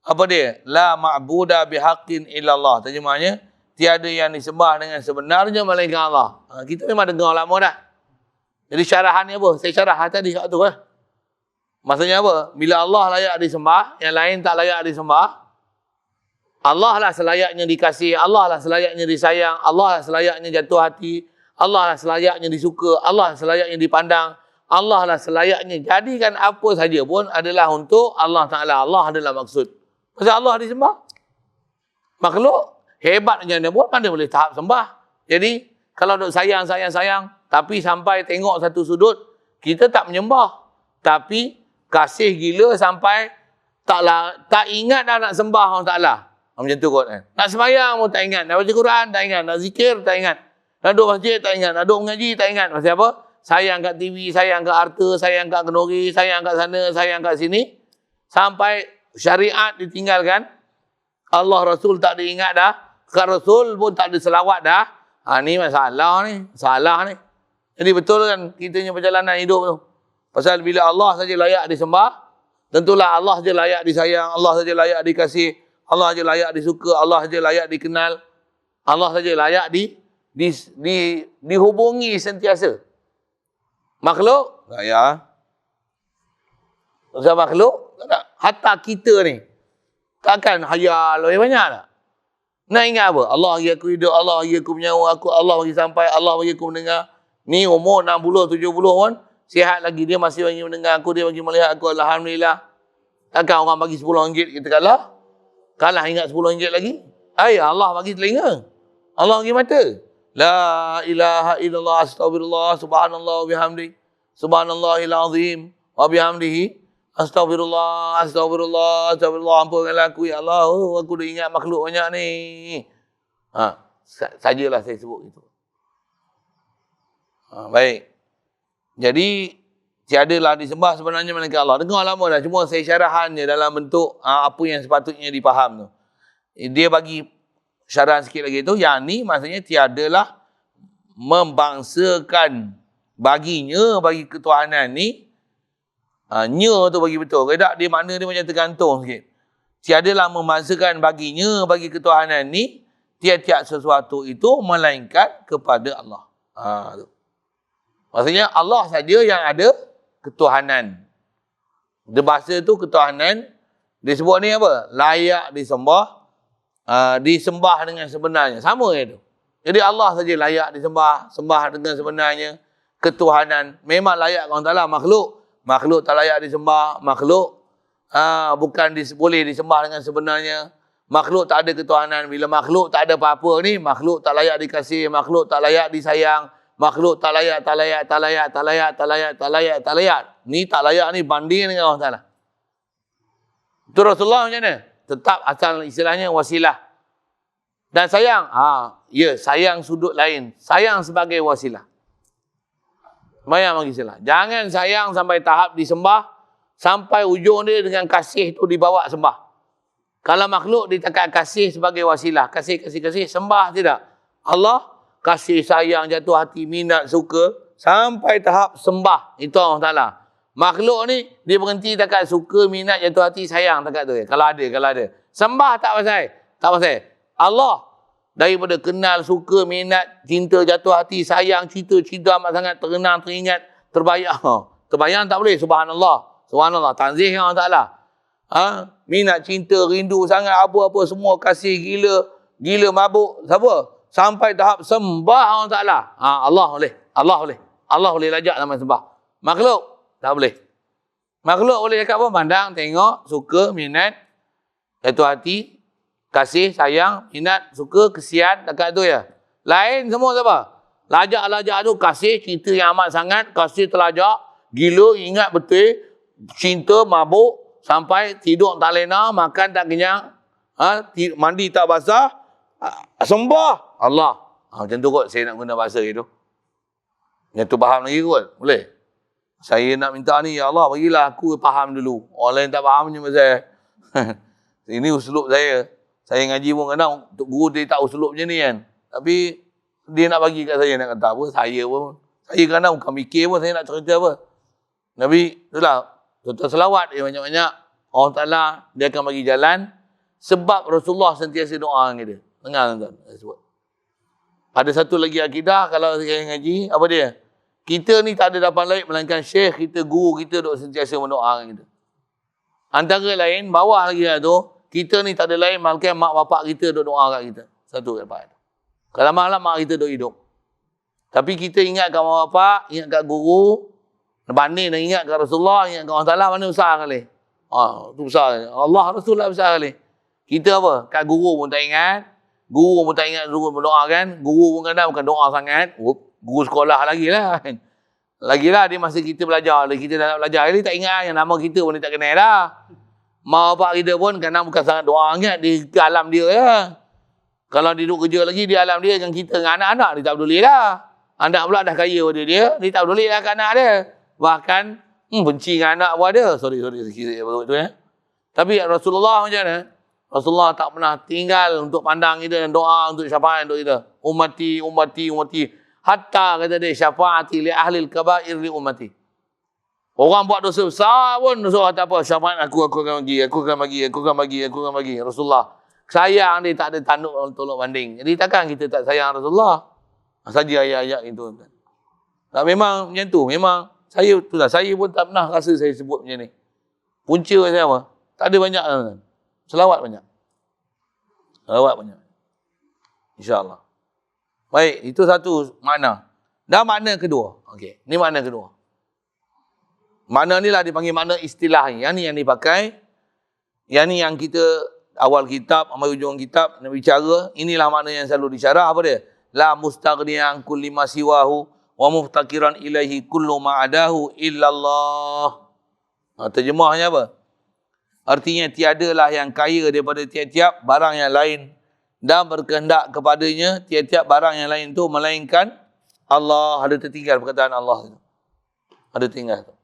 Apa dia? La ma'buda bihaqqin illallah. Terjemahnya, tiada yang disembah dengan sebenarnya melainkan Allah. Kita memang dengar lama dah. Jadi syarahan ni apa? Saya syarah tadi kat tu lah. Maksudnya apa? Bila Allah layak disembah, yang lain tak layak disembah, Allah lah selayaknya dikasih, Allah lah selayaknya disayang, Allah lah selayaknya jatuh hati, Allah lah selayaknya disuka, Allah lah selayaknya dipandang, Allah lah selayaknya. Jadikan apa saja pun adalah untuk Allah Ta'ala. Allah adalah maksud. Pasal Allah disembah. Makhluk hebat macam mana pun mana boleh tahap sembah. Jadi kalau duk sayang, tapi sampai tengok satu sudut, kita tak menyembah. Tapi kasih gila sampai tak ingat dah nak sembah Allah Ta'ala. Macam tu kot kan. Nak sembahyang pun tak ingat. Nak baca Quran tak ingat. Nak zikir tak ingat. Nak duduk masjid tak ingat. Nak duduk mengaji tak ingat. Pasal apa? Sayang kat TV, sayang kat harta, sayang kat kenduri, sayang kat sana, sayang kat sini. Sampai syariat ditinggalkan. Allah Rasul tak diingat dah. Kat Rasul pun tak ada selawat dah. Ni masalah ni. Salah ni. Jadi betul kan kita punya perjalanan hidup tu. Pasal bila Allah saja layak disembah, tentulah Allah saja layak disayang, Allah saja layak dikasih, Allah saja layak disuka, Allah saja layak dikenal, Allah saja layak dihubungi sentiasa. Makhluk? Tak ya. Pasal makhluk? Tak. Hatta kita ni. Takkan hayal lebih banyak tak? Nak ingat apa? Allah bagi aku hidup, Allah bagi aku menyawa, Allah bagi sampai, Allah bagi aku mendengar. Ni umur 60, 70 pun, sihat lagi. Dia masih bagi mendengar aku, dia bagi melihat aku. Alhamdulillah. Takkan orang bagi RM10 kita kalah? Kalah ingat RM10 lagi? Allah bagi telinga. Allah bagi mata. La ilaha illallah astagfirullah subhanallah wa bihamdi. Subhanallahil azim wa bihamdihi. Astagfirullah, astagfirullah, astagfirullah. Ampunkanlah aku ya Allah. Aku dah ingat makhluk banyak ni. Sajalah saya sebut itu. Baik. Jadi tiadalah disembah sebenarnya melainkan Allah. Dengar lama dah. Cuma saya syarahannya dalam bentuk apa yang sepatutnya dipaham tu. Dia bagi syarahan sikit lagi tu. Yang ni maksudnya tiadalah membangsakan baginya, bagi ketuhanan ni. Nya tu bagi betul. Kalau tak, dia makna dia macam tergantung sikit. Tiadalah membangsakan baginya, bagi ketuhanan ni, tiap-tiap sesuatu itu melainkan kepada Allah. Tu. Maksudnya Allah saja yang ada ketuhanan. Dia bahasa tu ketuhanan. Dia sebut ni apa? Layak disembah. Disembah dengan sebenarnya. Sama je tu. Jadi Allah saja layak disembah. Sembah dengan sebenarnya. Ketuhanan. Memang layak orang Ta'ala. Makhluk tak layak disembah. Makhluk boleh disembah dengan sebenarnya. Makhluk tak ada ketuhanan. Bila makhluk tak ada apa-apa ni, makhluk tak layak dikasih. Makhluk tak layak disayang. Makhluk tak layak. Ni tak layak ni banding dengan Allah Ta'ala. Itu Rasulullah macam mana? Tetap asal istilahnya wasilah. Dan sayang. Sayang sudut lain. Sayang sebagai wasilah. Bayang bagi istilah. Jangan sayang sampai tahap disembah. Sampai ujung dia dengan kasih tu dibawa sembah. Kalau makhluk ditakat kasih sebagai wasilah. Kasih. Sembah tidak. Allah kasih sayang, jatuh hati, minat, suka, sampai tahap sembah. Itu Allah Ta'ala. Makhluk ni, dia berhenti takat suka, minat, jatuh hati, sayang takat tu. Kalau ada. Sembah tak pasal. Allah, daripada kenal, suka, minat, cinta, jatuh hati, sayang, cinta amat sangat, terenang, teringat, terbayang. Terbayang tak boleh. Subhanallah. Tanzih Allah Ta'ala. Minat, cinta, rindu sangat, apa-apa semua, kasih gila mabuk. Siapa? Sampai tahap sembah Allah Ta'ala. Allah boleh lajak sama sembah. Makhluk tak boleh. Makhluk boleh cakap apa? Pandang, tengok, suka, minat, jatuh hati, kasih, sayang, minat, suka, kesian, dekat tu ya. Lain semua siapa? Lajak tu kasih, cinta yang amat sangat, kasih terlajak, gila, ingat betul, cinta, mabuk, sampai tidur tak lena, makan tak kenyang, mandi tak basah, sembah Allah. Macam tu kot saya nak guna bahasa gitu. Yang tu faham lagi kot? Boleh? Saya nak minta ni, ya Allah, bagilah aku faham dulu. Orang lain tak faham je pasal. Ini uslub saya. Saya ngaji pun kadang, guru dia tak uslub macam ni kan. Tapi, dia nak bagi kat saya, nak kata apa, saya pun. Saya kadang bukan mikir pun, saya nak cerita apa. Nabi, itulah, tuan selawat dia banyak-banyak. Allah Ta'ala, dia akan bagi jalan. Sebab Rasulullah sentiasa doa dengan kita. Dengar tuan-tuan. Ada satu lagi akidah, kalau saya ngaji, apa dia? Kita ni tak ada dapat lain melainkan syekh kita, guru kita duk sentiasa mendoakan kita. Antara lain, bawah lagi lah tu, kita ni tak ada lain melainkan mak bapak kita duk doa kat kita. Satu dapat. Kalau malam mak kita duk hidup. Tapi kita ingat kat mak bapak, ingat kat guru, banding dan ingat kat Rasulullah, ingat kat Allah Ta'ala, mana besar kali? Itu besar. Allah Rasulullah besar kali. Kita apa? Kat guru pun tak ingat. Guru pun tak ingat guru mendoakan. Guru pun kadang bukan doa sangat. Guru sekolah lagi lah. Lagilah dia masa kita belajar. Kita dah nak belajar. Dia tak ingat yang nama kita pun dia tak kenal dah. Mak bapak kita pun kadang bukan sangat doa sangat. Dia ke alam dia ya. Kalau dia duduk kerja lagi, dia alam dia. Yang kita dengan anak-anak, dia tak peduli dah. Anak pula dah kaya pada dia. Dia tak peduli dah ke anak dia. Bahkan, benci dengan anak pun ada. Sorry. Sikit baru tu ya. Tapi Rasulullah macam mana? Rasulullah tak pernah tinggal untuk pandang kita dan doa untuk syafaat untuk kita. Ummati. Hatta kata dia, syafaati li ahlil kabair li ummati. Orang buat dosa besar pun, Rasulullah tak apa. Syafaat aku akan bagi. Rasulullah. Sayang dia tak ada tanduk tolok banding. Jadi takkan kita tak sayang Rasulullah? Saja ayat-ayat itu. Tak, memang macam tu. Memang saya pun tak pernah rasa saya sebut macam ni. Punca saya apa? Tak ada banyak. Selawat banyak. InsyaAllah. Baik, itu satu makna. Dan makna kedua. Okey, ni makna kedua. Makna ni lah dipanggil makna istilah. Yang ni yang dipakai. Yang ni yang kita awal kitab, sampai ujung kitab, nak bicara. Inilah makna yang selalu disyarah. Apa dia? La mustaghniyan kulli ma siwahu wa muftakiran ilaihi kullu ma'adahu illallah. Terjemahnya apa? Artinya tiadalah yang kaya daripada tiap-tiap barang yang lain dan berkehendak kepadanya tiap-tiap barang yang lain itu melainkan Allah. Ada tertinggal perkataan Allah itu. Ada tinggal tu.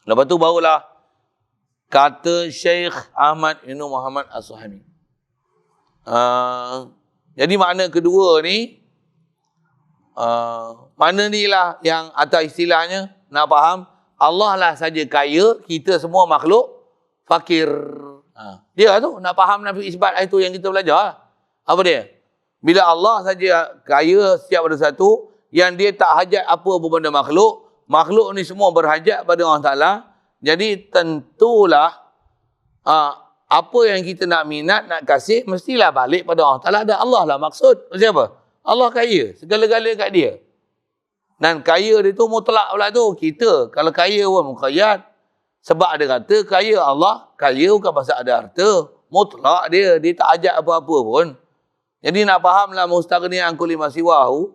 Lepas tu barulah kata Syekh Ahmad bin Muhammad As-Suhaimi. Jadi makna kedua ni, makna ni lah yang atas istilahnya nak faham. Allah lah saja kaya, kita semua makhluk fakir. Dia tu nak faham nafi isbat itu yang kita belajar. Apa dia? Bila Allah saja kaya setiap ada satu, yang dia tak hajat apa pun benda makhluk, makhluk ni semua berhajat pada Allah Ta'ala. Jadi tentulah apa yang kita nak minat, nak kasih, mestilah balik pada Allah Ta'ala. Dan Allah lah maksud. Maksud apa? Allah kaya, segala-gala kat dia. Dan kaya dia tu mutlak pula tu. Kita kalau kaya pun mukhayyad. Sebab ada kata kaya Allah, kaya bukan pasal ada harta. Mutlak dia. Dia tak ajak apa-apa pun. Jadi nak fahamlah mustaghniyan kulli ma siwahu.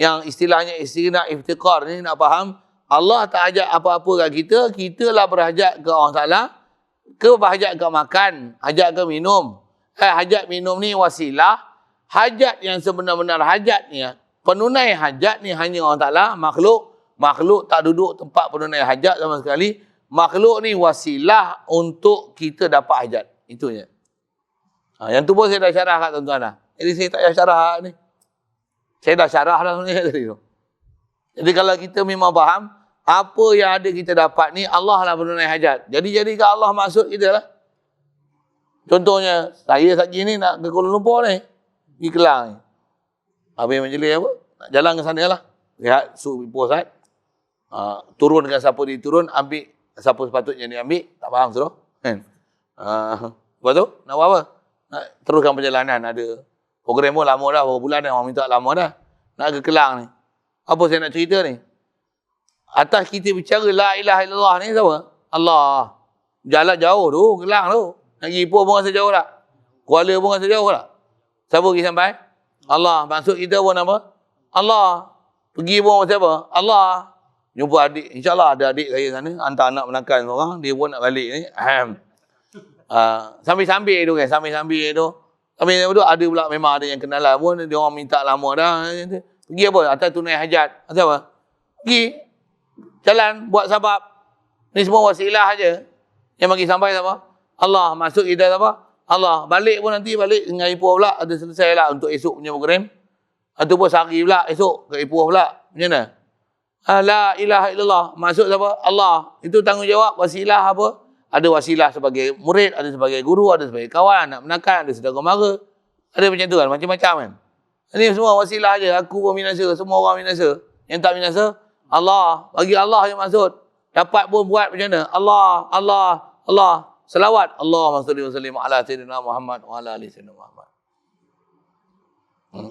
Yang istilahnya istighna iftiqar ni nak faham. Allah tak ajak apa-apa kat kita. Kita lah berhajat ke Allah Ta'ala. Ke berhajat ke makan. Hajat ke minum. Hajat minum ni wasilah. Hajat yang sebenar-benar hajat ni. Penunai hajat ni hanya Allah Ta'ala, makhluk tak duduk tempat penunai hajat sama sekali. Makhluk ni wasilah untuk kita dapat hajat. Itu je. Yang tu pun saya dah syarah kat tuan-tuan dah. Jadi saya tak payah syarah ni. Saya dah syarah dah sebenarnya tadi tu. Jadi kalau kita memang faham, apa yang ada kita dapat ni, Allah lah penunai hajat. Jadi jadikan Allah maksud kita lah. Contohnya, saya saja ni nak ke Kuala Lumpur ni. Pergi Kelang ni. Habis majlis apa? Nak jalan ke sana lah. Lihat sup pusat. Turun dengan siapa dia turun, ambil siapa sepatutnya dia ambil. Tak faham suruh. Kan? Lepas tu, nak buat apa? Nak teruskan perjalanan. Ada program pun lama dah, berapa bulan dah. Orang minta lama dah. Nak ke Kelang ni. Apa saya nak cerita ni? Atas kita bicara la ilaha illallah ni siapa? Allah. Jalan jauh tu, Kelang tu. Nak pergi Ipoh pun rasa jauh tak? Kuala pun rasa jauh tak? Siapa pergi sampai? Allah. Maksud kita pun apa? Allah. Pergi pun siapa? Allah. Jumpa adik. InsyaAllah ada adik saya sana. Hantar anak menakan seorang. Dia pun nak balik ni. Sambil-sambil tu kan. Sambil-sambil tu. Sambil tu ada pula memang ada yang kenalan pun. Dia orang minta lama dah. Pergi apa? Atas tunai hajat. Atas apa? Pergi. Jalan. Buat sabab. Ni semua wasilah aja. Yang bagi sampai apa? Allah. Masuk kita apa? Allah. Balik pun nanti balik dengan Ipoh pula. Ada selesai lah untuk esok punya program. Ataupun sehari pula. Esok ke Ipoh pula. Macam mana? La ilaha illallah. Maksud apa? Allah. Itu tanggungjawab. Wasilah apa? Ada wasilah sebagai murid. Ada sebagai guru. Ada sebagai kawan. Nak menakan. Ada saudara mara. Ada macam tu kan. Macam-macam kan. Ini semua wasilah aja. Aku pun binasa. Semua orang binasa. Yang tak binasa, Allah. Bagi Allah yang maksud. Dapat pun buat macam mana? Allah. Allah. Allah. Selawat. Allahumma salli wa sallim ala sayyidina Muhammad wa ala ali sayyidina Muhammad.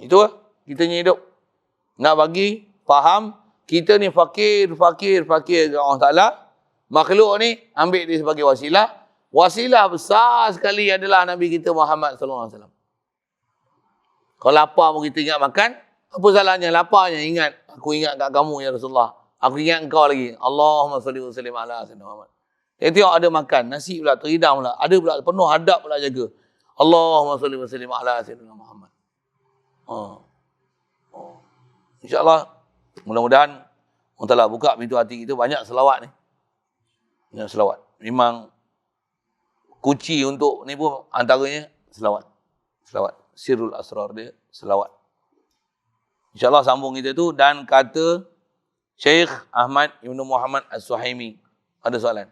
Itu lah. Kita ni hidup. Nak bagi faham. Kita ni fakir ke Allah Ta'ala. Makhluk ni ambil dia sebagai wasilah. Wasilah besar sekali adalah Nabi kita Muhammad SAW. Kalau lapar pun kita ingat makan. Apa salahnya? Laparnya ingat. Aku ingat kat kamu ya Rasulullah. Aku ingat engkau lagi. Allahumma salli wa sallim ala sayyidina Muhammad. Dia tengok ada makan. Nasi pula terhidang pula. Ada pula penuh hadap pula jaga. Allahumma salli wa sallim ala sayyidina Muhammad. InsyaAllah. Mudah-mudahan Allah Ta'ala buka pintu hati kita. Banyak selawat ni. Banyak selawat. Memang kunci untuk ni pun antaranya selawat. Selawat. Sirrul asrar dia selawat. InsyaAllah sambung kita tu. Dan kata Syekh Ahmad Ibn Muhammad As-Suhaimi. Ada soalan?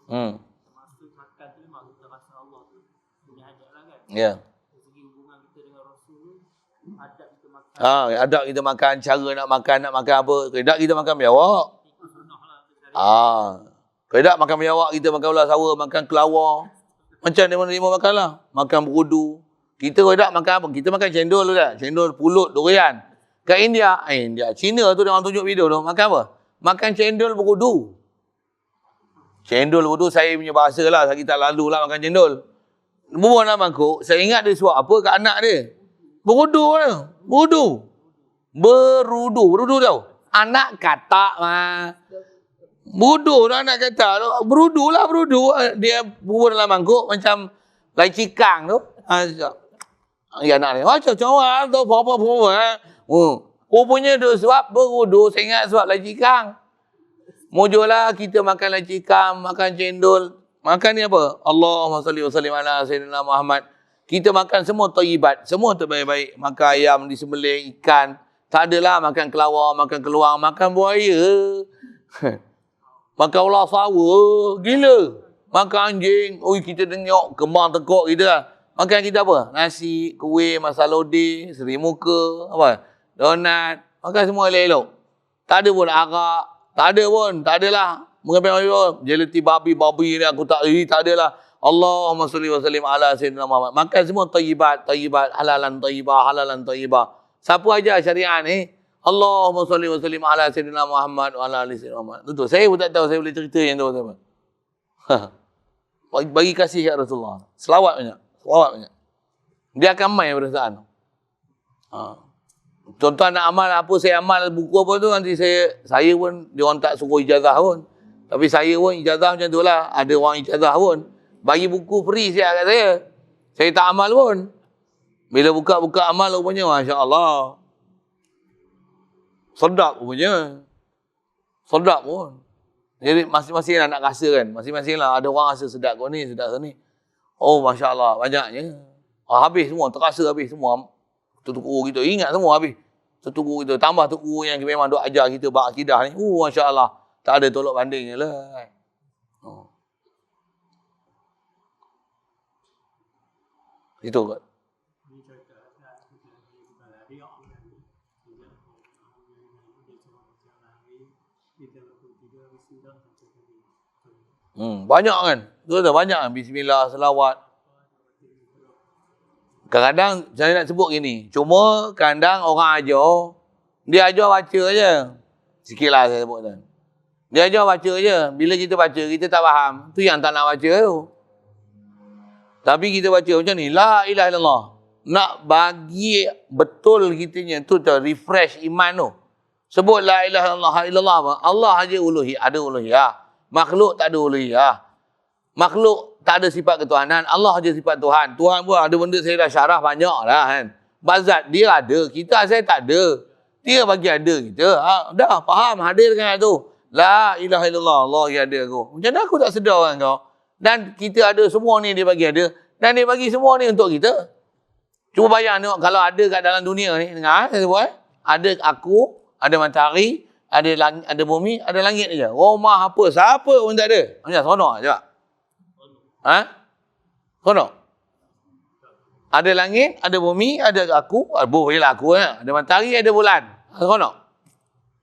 Termasuk makan tu memang kita rasa Allah tu punya hajat lah kan. Ya. Dari segi hubungan kita dengan Rasul, adab kita makan. Adab kita makan, cara nak makan apa. Kedak kita makan biawak. Ikut sunnah lah. Kedak makan biawak, kita makan ular sawa, makan kelawar. Macam dia menerima makan lah. Makan berudu. Kita kedak makan apa? Kita makan cendol tu dah. Cendol, pulut, durian. Kat India, Cina tu dia orang tunjuk video tu. Makan apa? Makan cendol berudu. Cendol berudu saya punya bahasa lah. Saya tak lalu lah makan cendol. Bubuh nak mangkuk. Saya ingat dia suap apa kat anak dia. Berudu lah. Berudu. Berudu tau. Anak katak mah. Berudu lah anak katak. Berudu lah berudu. Dia bubuh dalam mangkuk macam lai cikang tu. Ya anak dia. Macam orang tu. Apa-apa. Rupanya dia suap berudu. Saya ingat suap lai cikang. Mujurlah kita makan laci ikam, makan cendol. Makan ni apa? Allahumma salli wa sallim ala sayyidina Muhammad. Kita makan semua thayyibat, semua terbaik-baik. Makan ayam disembelih, ikan. Tak adalah makan kelawar, makan keluang, makan buaya. Makan ular sawa, gila. Makan anjing. Oi, kita tengok kembang tekuk kita lah. Makan kita apa? Nasi, kuih, masalode, seri muka, apa? Donat. Makan semua elok-elok. Tak ada pun arak. Tak ada pun. Tak adalah. Mengambil jelati babi ni aku tak adalah. Allahumma salli wa sallim ala sayyidina Muhammad. Makan semua tayyibat, halalan tayyibah. Siapa aja syariat ni? Allahumma salli wa sallim ala sayyidina Muhammad wa ala ali sayyidina Muhammad. Betul. Saya pun tak tahu saya boleh cerita yang tu apa. Bagi kasih ya Rasulullah. Selawat banyak. Dia akan main perasaan. Contoh nak amal apa saya amal buku apa tu nanti saya pun dia orang tak suruh ijazah pun. Tapi saya pun ijazah macam tu lah. Ada orang ijazah pun. Bagi buku free siap kat saya. Saya tak amal pun. Bila buka amal rupanya masya-Allah. Sedap rupanya. Sedap pun. Jadi masing-masing lah nak rasa kan. Masing-masing lah ada orang rasa sedap kau ni, sedap kau ni. Oh, Masya Allah, banyaknya. Habis semua, terasa habis semua. Satu guru kita, ingat semua habis. Satu guru kita, tambah tu guru yang memang duk ajar kita bab akidah ni. Masya Allah, tak ada tolak bandingnya lah. Oh. Itu kot. Banyak kan? Betul tak? Banyak kan? Bismillah, selawat. Kadang-kadang saya nak sebut gini. Cuma kadang orang ajar, dia ajar baca je. Sikit lah saya sebut tu. Dia ajar baca je. Bila kita baca, kita tak faham. Tu yang tak nak baca tu. Tapi kita baca macam ni. La ilaha illallah. Nak bagi betul kitanya. Tu refresh iman tu. Sebut la ilaha illallah apa? Allah aja uluhiyah. Ada uluhiyah. Makhluk tak ada uluhiyah. Makhluk tak ada sifat ketuhanan. Allah aja sifat Tuhan. Tuhan pun ada benda saya dah syarah banyak lah kan. Bazat dia ada. Kita saya tak ada. Dia bagi ada kita. Dah faham. Hadir dengan tu. La ilaha illallah. Allah yang ada aku. Macam mana aku tak sedar kan kau? Dan kita ada semua ni dia bagi ada. Dan dia bagi semua ni untuk kita. Cuba bayang tengok kalau ada kat dalam dunia ni. Dengar saya sebut Ada aku. Ada matahari. Ada bumi. Ada langit je. Rumah apa. Siapa pun tak ada. Macam seronok je. Kono. Ada langit, ada bumi, ada aku, bolehlah aku ada matahari, ada bulan. Kono.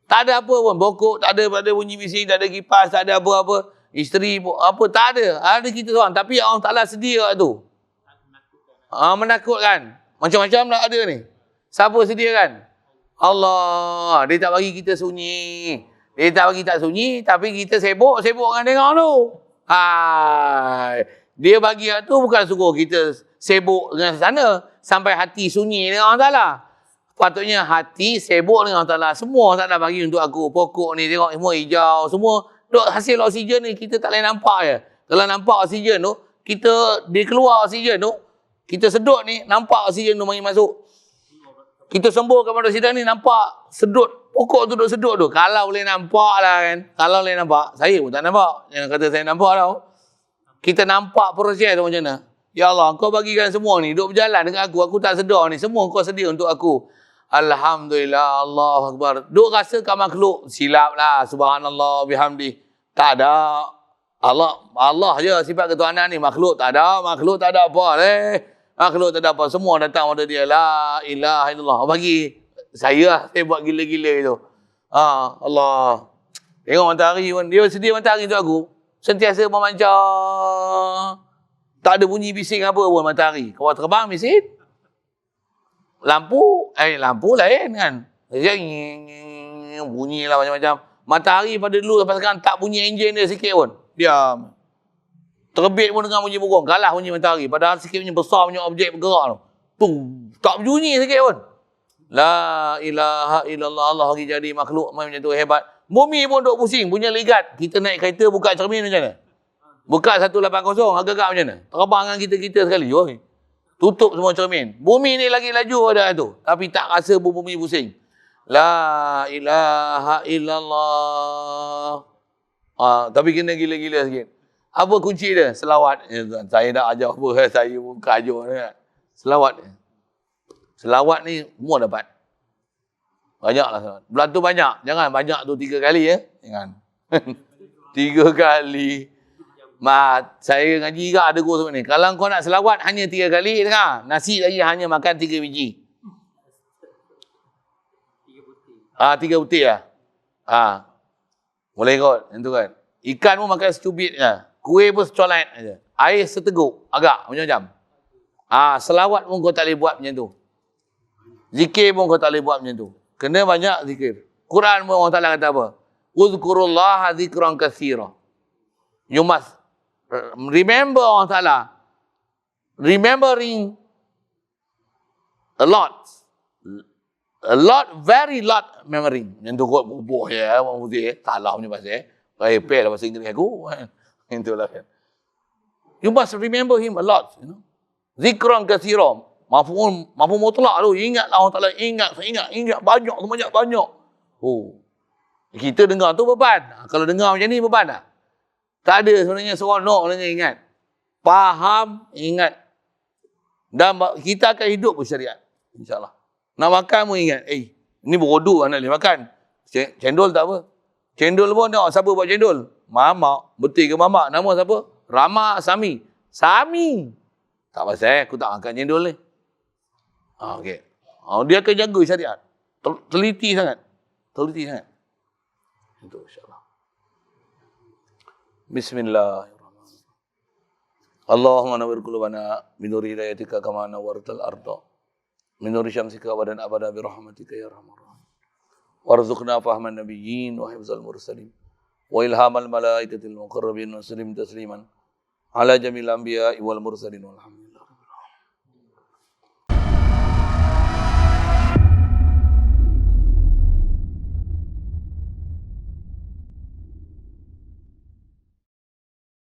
Tak ada apa pun, pokok, tak ada bunyi bising, tak ada kipas, tak ada apa-apa. Isteri apa tak ada. Ada kita seorang, tapi Allah Taala sedia tu. Menakutkan. Macam-macam nak ada ni. Siapa sediakan? Allah. Dia tak bagi kita sunyi. Dia tak bagi tak sunyi, tapi kita sibuk dengan dengar tu. Dia bagi tu bukan suruh kita sibuk dengan sana sampai hati sunyi dengan Allah Ta'ala. Patutnya hati sibuk dengan Allah Ta'ala. Semua tak nak bagi untuk aku. Pokok ni tengok semua hijau. Semua duk hasil oksigen ni kita tak boleh nampak je. Kalau nampak oksigen tu, dia keluar oksigen tu, kita sedut ni, nampak oksigen tu mari masuk. Kita sembuh kepada sidang ni, nampak sedut. Pokok tu duk sedut tu. Kalau boleh nampak lah kan. Kalau boleh nampak. Saya pun tak nampak. Jangan kata saya nampak tau. Kita nampak proses tu macam mana. Ya Allah, kau bagikan semua ni. Duk berjalan dengan aku. Aku tak sedar ni. Semua kau sedia untuk aku. Alhamdulillah. Allahu Akbar. Duk rasa kat makhluk. Silap lah. Subhanallah. Bihamdi. Tak ada. Allah je sifat ketuhanan ni. Makhluk tak ada. Makhluk tak ada apa. Makhluk tak ada apa. Semua datang pada dia. La ilaha illallah. Bagi. Saya buat gila-gila itu. Allah. Tengok matahari pun. Dia sedia matahari untuk aku. Sentiasa memancar. Tak ada bunyi bising apa pun matahari. Kalau terbang bising. Lampu lain kan. Bunyi lah macam-macam. Matahari pada dulu sampai sekarang tak bunyi enjin dia sikit pun. Diam. Terbit pun dengan bunyi burung. Kalah bunyi matahari. Padahal sikit punya besar punya objek bergerak tu. Tak bunyi sikit pun. La ilaha illallah. Allah bagi jadi makhluk macam tu hebat. Bumi pun duk pusing, punya ligat. Kita naik kereta buka cermin macam mana? Buka 180, agak-agak macam mana? Terbang dengan kita sekali. Oi. Tutup semua cermin. Bumi ni lagi laju pada tu. Tapi tak rasa bumi pusing. La ilaha illallah. Tapi kena gila-gila sikit. Apa kunci dia? Selawat. Saya dah ajar apa? Saya bukan ajar. Selawat. Selawat ni semua dapat. Banyaklah selawat. Bulan tu banyak. Jangan banyak tu 3 kali ya. Jangan. 3 kali. Saya ngaji juga ada guru seperti ni. Kalau kau nak selawat hanya 3 kali, dengar. Nasi lagi hanya makan 3 biji. 3 butir lah. Boleh kot. Yang tu kan. Ikan pun makan secubit je. Kuih pun secolat je. Air seteguk. Agak macam-macam. Selawat pun kau tak boleh buat macam tu. Zikir pun kau tak boleh buat macam tu. Kena banyak zikir. Quran pun Allah Ta'ala kata apa? Uzkurullaha zikran katsira. You must remember Allah Ta'ala. Remembering a lot. A lot, very lot remembering. Yang tu kot bubuh ya. Orang putih. Tak lah punya pasal. Repel lah bahasa Inggeris aku. Itulah kan. You must remember him a lot. You know? Zikran katsira. Mafhum mutlak tu. Ingatlah Allah Ta'ala. Ingat. Banyak. Oh. Kita dengar tu beban. Kalau dengar macam ni beban tak? Tak ada sebenarnya seronok dengan ingat. faham, ingat. Dan kita akan hidup bersyariat. InsyaAllah. Nak makan pun ingat. Ni berodu nak boleh makan. Cendol tak apa. Cendol pun tengok siapa buat cendol. Mamak. Betul ke mamak? Nama siapa? Rama Sami. Sami. Tak pasal aku tak makan cendol ni. Okey. Dia akan jaga syariat. Teliti sangat. Teliti sangat. Itu insyaAllah. Bismillahirrahmanirrahim. Allahumma nawwir qulubana min nuri hidayatika kama nawwartal arda min nuri syamsika wa dan abada bi rahmatika ya arhamar rahimin. Warzuqna fahman nabiyyin wa hifzal mursalin wa ilhamal malaikatil muqarrabin wa sallim tasliman ala jamil anbiya'i wal mursalin walhamdulillah.